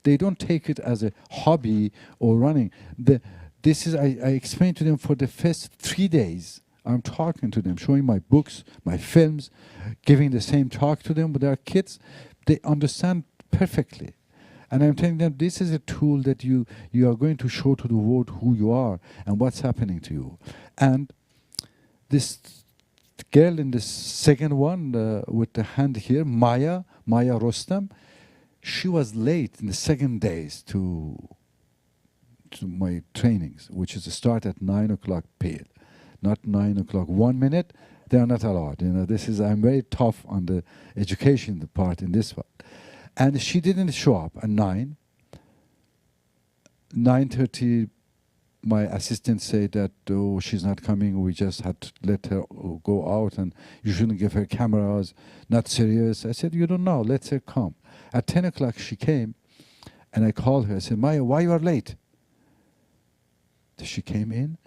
They don't take it as a hobby or running. I explained to them for the first 3 days. I'm talking to them, showing my books, my films, giving the same talk to them. But they are kids. They understand perfectly. And I'm telling them, this is a tool that you are going to show to the world who you are and what's happening to you. And this girl in the second one with the hand here, Maya Rostam, she was late in the second days to my trainings, which is to start at 9 o'clock p.m. Not 9 o'clock, 1 minute, they are not allowed. I'm very tough on the education part in this one. And she didn't show up at 9. 9:30, my assistant said that, oh, she's not coming. We just had to let her go out, and you shouldn't give her cameras. Not serious. I said, you don't know. Let her come. At 10 o'clock, she came, and I called her. I said, Maya, why you are late? She came in,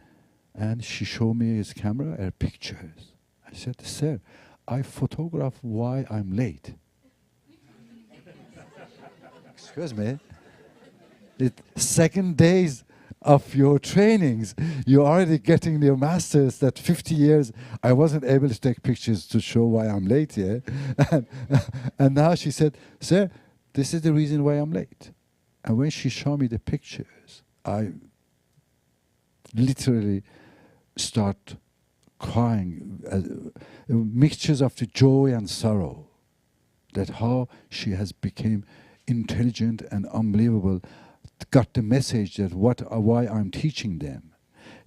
and she showed me his camera, her pictures. I said, sir, I photograph why I'm late. Excuse me. Second days of your trainings, you're already getting your masters that 50 years I wasn't able to take pictures to show why I'm late here. And now she said, sir, this is the reason why I'm late. And when she showed me the pictures, I literally start crying, mixtures of the joy and sorrow, that how she has become intelligent and unbelievable, got the message that why I'm teaching them.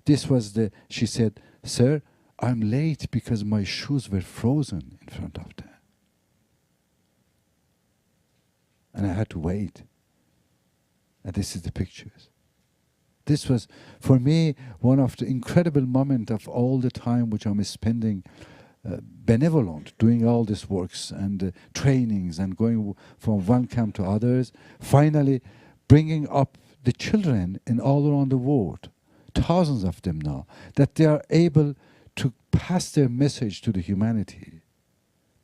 This was she said, sir, I'm late because my shoes were frozen in front of them. And I had to wait. And this is the pictures. This was, for me, one of the incredible moments of all the time which I'm spending benevolent, doing all these works and trainings and going from one camp to others, finally bringing up the children in all around the world thousands of them now, that they are able to pass their message to the humanity.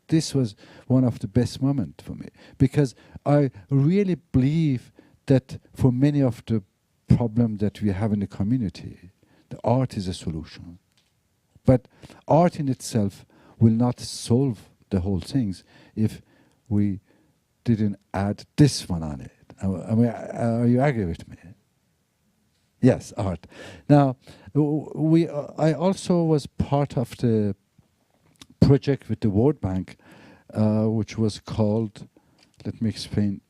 This was one of the best moments for me, because I really believe that for many of the problems that we have in the community, the art is a solution. But art in itself will not solve the whole things if we didn't add this one on it. Are you agree with me? Yes, art. Now, I also was part of the project with the World Bank, which was called, let me explain.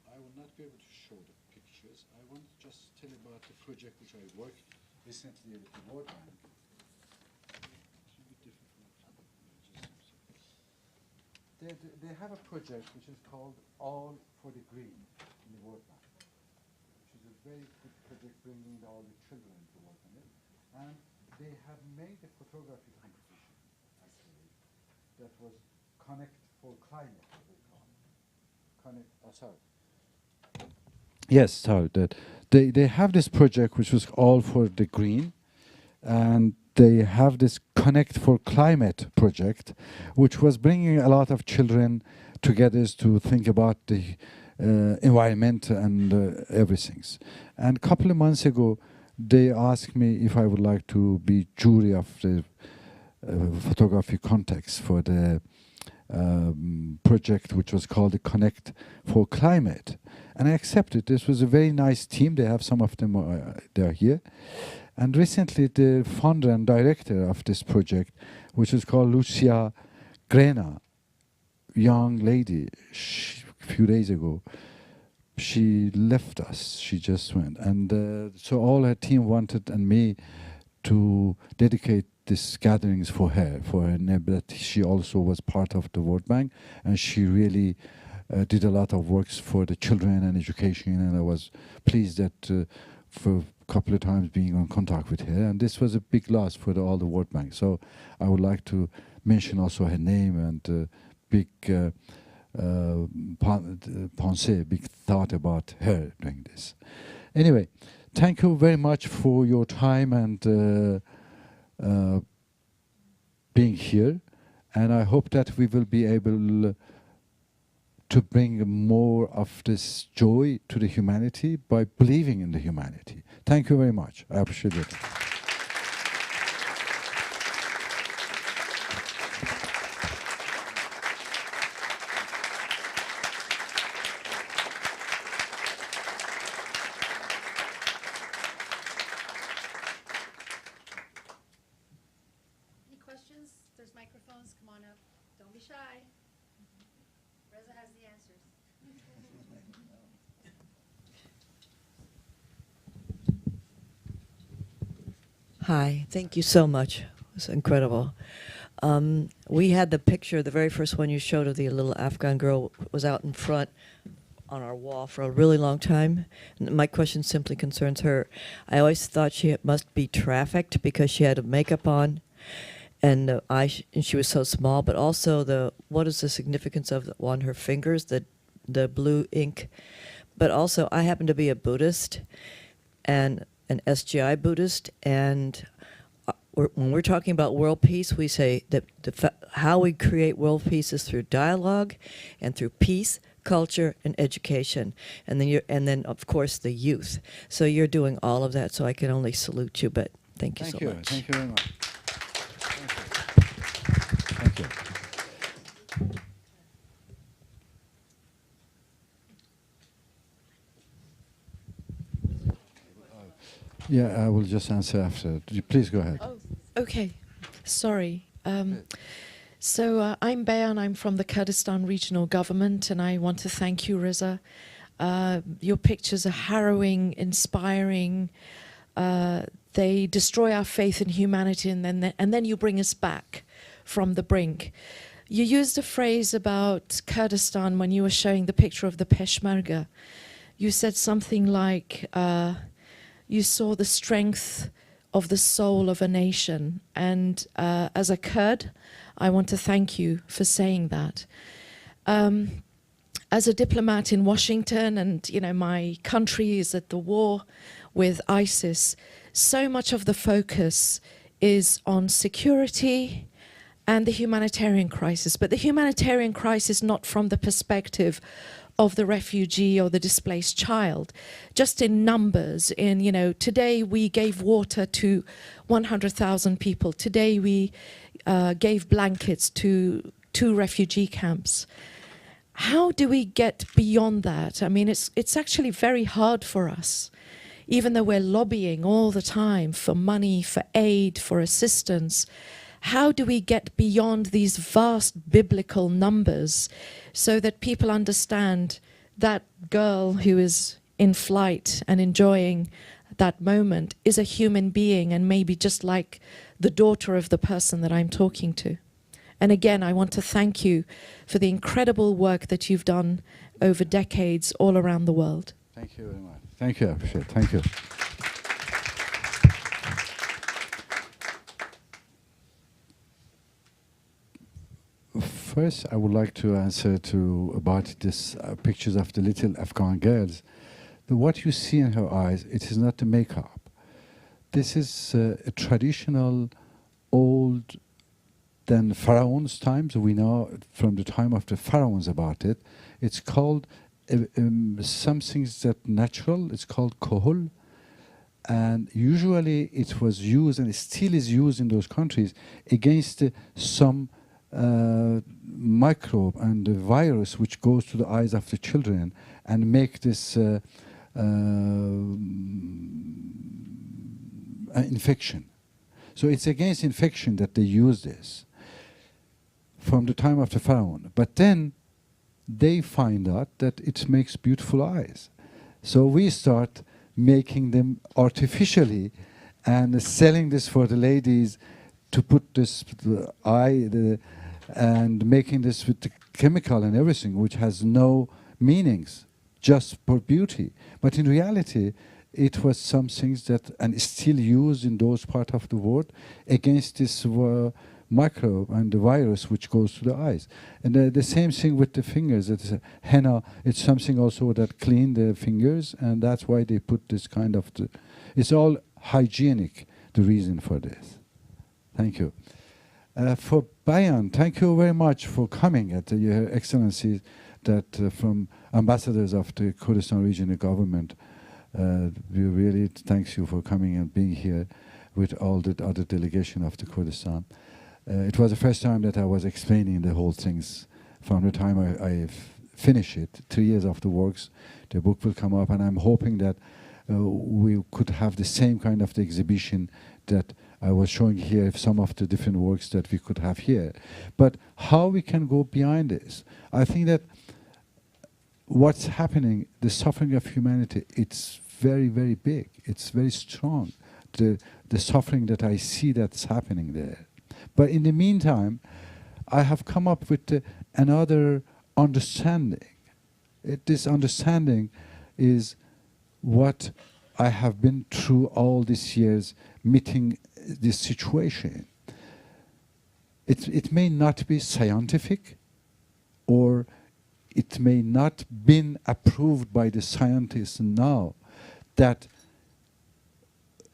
I will not be able to show the pictures. I want to just tell about the project which I worked recently with the World Bank. They have a project which is called All for the Green in the World Bank, which is a very good project bringing all the children to work on it. And they have made a photography competition, actually, that was Connect for Climate, they call it. Connect, sorry. Yes, sorry. They have this project which was All for the Green, and they have this Connect for Climate project, which was bringing a lot of children together to think about the environment and everything. And a couple of months ago, they asked me if I would like to be jury of the photography contest for the project which was called the Connect for Climate. And I accepted. This was a very nice team. They have some of them, they are here. And recently the founder and director of this project, which is called Lucia Grena, young lady, a few days ago, she left us. She just went. And so all her team wanted and me to dedicate these gatherings for her name, that she also was part of the World Bank, and she really did a lot of works for the children and education, and I was pleased that for a couple of times being in contact with her, and this was a big loss for all the World Bank. So I would like to mention also her name and big pensée, big thought about her doing this. Anyway, thank you very much for your time and being here, and I hope that we will be able to bring more of this joy to the humanity by believing in the humanity. Thank you very much. I appreciate it. Any questions? There's microphones. Come on up. Don't be shy. Reza has the answers. Hi, thank you so much. It was incredible. We had the picture, the very first one you showed of the little Afghan girl was out in front on our wall for a really long time. And my question simply concerns her. I always thought she must be trafficked because she had a makeup on and she was so small, but also what is the significance of on her fingers, the blue ink. But also I happen to be a Buddhist and an SGI Buddhist, and when we're talking about world peace, we say that how we create world peace is through dialogue and through peace, culture, and education, and then of course the youth. So you're doing all of that, so I can only salute you, but thank you so much. Thank you very much. Thank you. Yeah, I will just answer after. Please go ahead. Oh, okay. Sorry. So I'm Bayan. I'm from the Kurdistan Regional Government, and I want to thank you, Reza. Your pictures are harrowing, inspiring. They destroy our faith in humanity, and then you bring us back from the brink. You used a phrase about Kurdistan when you were showing the picture of the Peshmerga. You said something like, you saw the strength of the soul of a nation. And as a Kurd, I want to thank you for saying that. As a diplomat in Washington, and you know, my country is at the war with ISIS, so much of the focus is on security and the humanitarian crisis. But the humanitarian crisis not from the perspective of the refugee or the displaced child, just in numbers. In, you know, today we gave water to 100,000 people. Today we gave blankets to 2 refugee camps. How do we get beyond that? I mean, it's actually very hard for us, even though we're lobbying all the time for money, for aid, for assistance. How do we get beyond these vast biblical numbers so that people understand that girl who is in flight and enjoying that moment is a human being and maybe just like the daughter of the person that I'm talking to? And again, I want to thank you for the incredible work that you've done over decades all around the world. Thank you very much. Thank you, I appreciate it. Thank you. First, I would like to answer to about this pictures of the little Afghan girls. What you see in her eyes, it is not the makeup. This is a traditional, old, than Pharaoh's times. We know from the time of the Pharaohs about it. It's called something that natural. It's called kohol, and usually it was used and it still is used in those countries against some microbe and the virus which goes to the eyes of the children and make this infection. So it's against infection that they use this from the time of the Pharaoh. But then they find out that it makes beautiful eyes. So we start making them artificially and selling this for the ladies to put this and making this with the chemical and everything, which has no meanings, just for beauty. But in reality, it was some things that, and is still used in those parts of the world against this microbe and the virus which goes to the eyes. And the same thing with the fingers. It's henna. It's something also that clean the fingers, and that's why they put this kind of. It's all hygienic. The reason for this. Thank you. For Bayan, thank you very much for coming at Your Excellency, that from ambassadors of the Kurdistan regional government. We really thank you for coming and being here with all the other delegation of the Kurdistan. It was the first time that I was explaining the whole things. From the time I finish it, 3 years after works, the book will come up, and I'm hoping that we could have the same kind of the exhibition that I was showing here, some of the different works that we could have here. But how we can go behind this? I think that what's happening, the suffering of humanity, it's very, very big. It's very strong, the suffering that I see that's happening there. But in the meantime, I have come up with another understanding. This understanding is what I have been through all these years meeting this situation. It may not be scientific, or it may not been approved by the scientists now, that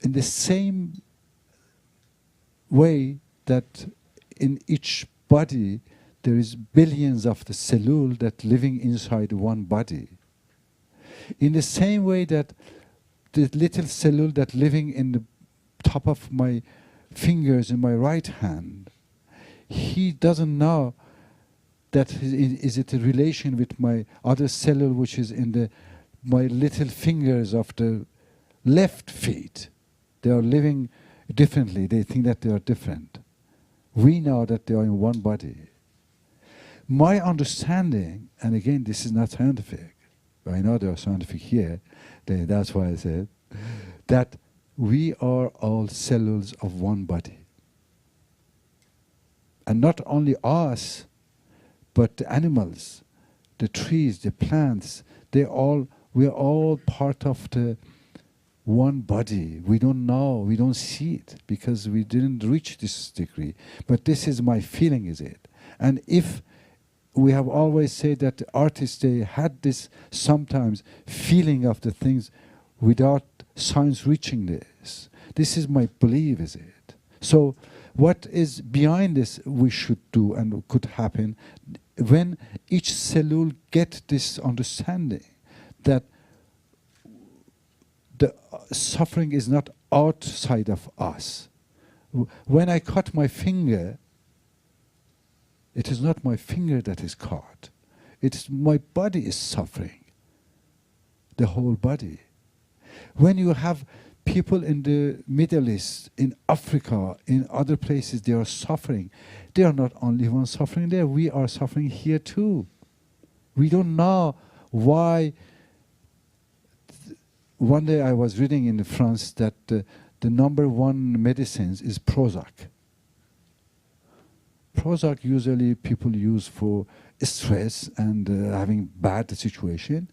in the same way that in each body there is billions of the cellules that living inside one body. In the same way that the little cellule that living in the top of my fingers in my right hand, he doesn't know that is it a relation with my other cellule which is in my little fingers of the left feet. They are living differently. They think that they are different. We know that they are in one body. My understanding, and again, this is not scientific, but I know they are scientific here, that's why I said, that we are all cells of one body. And not only us, but the animals, the trees, the plants, we are all part of the one body. We don't know, we don't see it because we didn't reach this degree. But this is my feeling, is it? And if we have always said that the artists, they had this sometimes feeling of the things without science reaching this. This is my belief, is it? So what is behind this we should do and could happen when each cellule get this understanding that the suffering is not outside of us. When I cut my finger, it is not my finger that is cut. It's my body is suffering. The whole body. When you have people in the Middle East, in Africa, in other places, they are suffering. They are not only one suffering there, we are suffering here too. We don't know why. One day I was reading in France that the number one medicines is Prozac. Prozac usually people use for stress and having bad situation.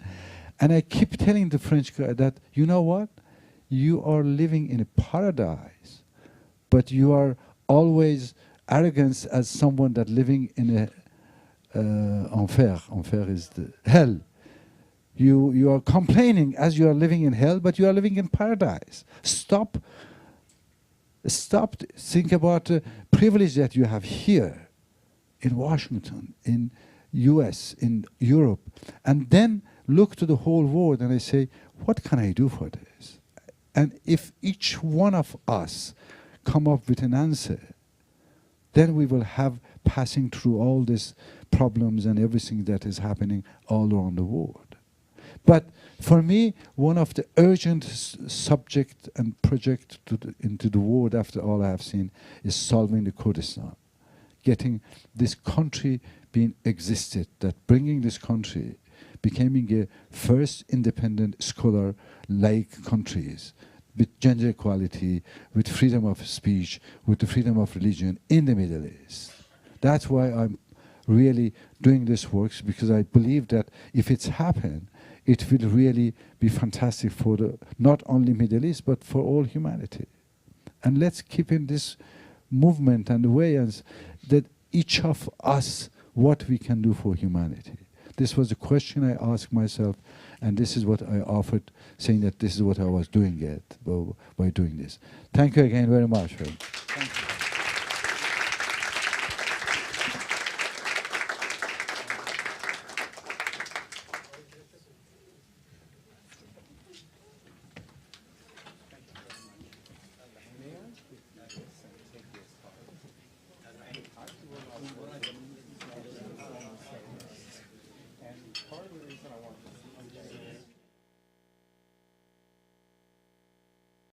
And I keep telling the French guy that, you know what? You are living in a paradise, but you are always arrogant as someone that living in a enfer. Enfer is the hell. You are complaining as you are living in hell, but you are living in paradise. Stop. Think about the privilege that you have here in Washington, in US, in Europe, and then look to the whole world and I say, what can I do for this? And if each one of us come up with an answer, then we will have passing through all these problems and everything that is happening all around the world. But for me, one of the urgent subject and project into the world after all I have seen is solving the Kurdistan. Getting this country being existed, that bringing this country, becoming a first independent scholar-like countries with gender equality, with freedom of speech, with the freedom of religion in the Middle East. That's why I'm really doing this work, because I believe that if it's happened, it will really be fantastic for the not only Middle East, but for all humanity. And let's keep in this movement and the way as that each of us, what we can do for humanity. This was the question I asked myself, and this is what I offered, saying that this is what I was doing by doing this. Thank you again very much.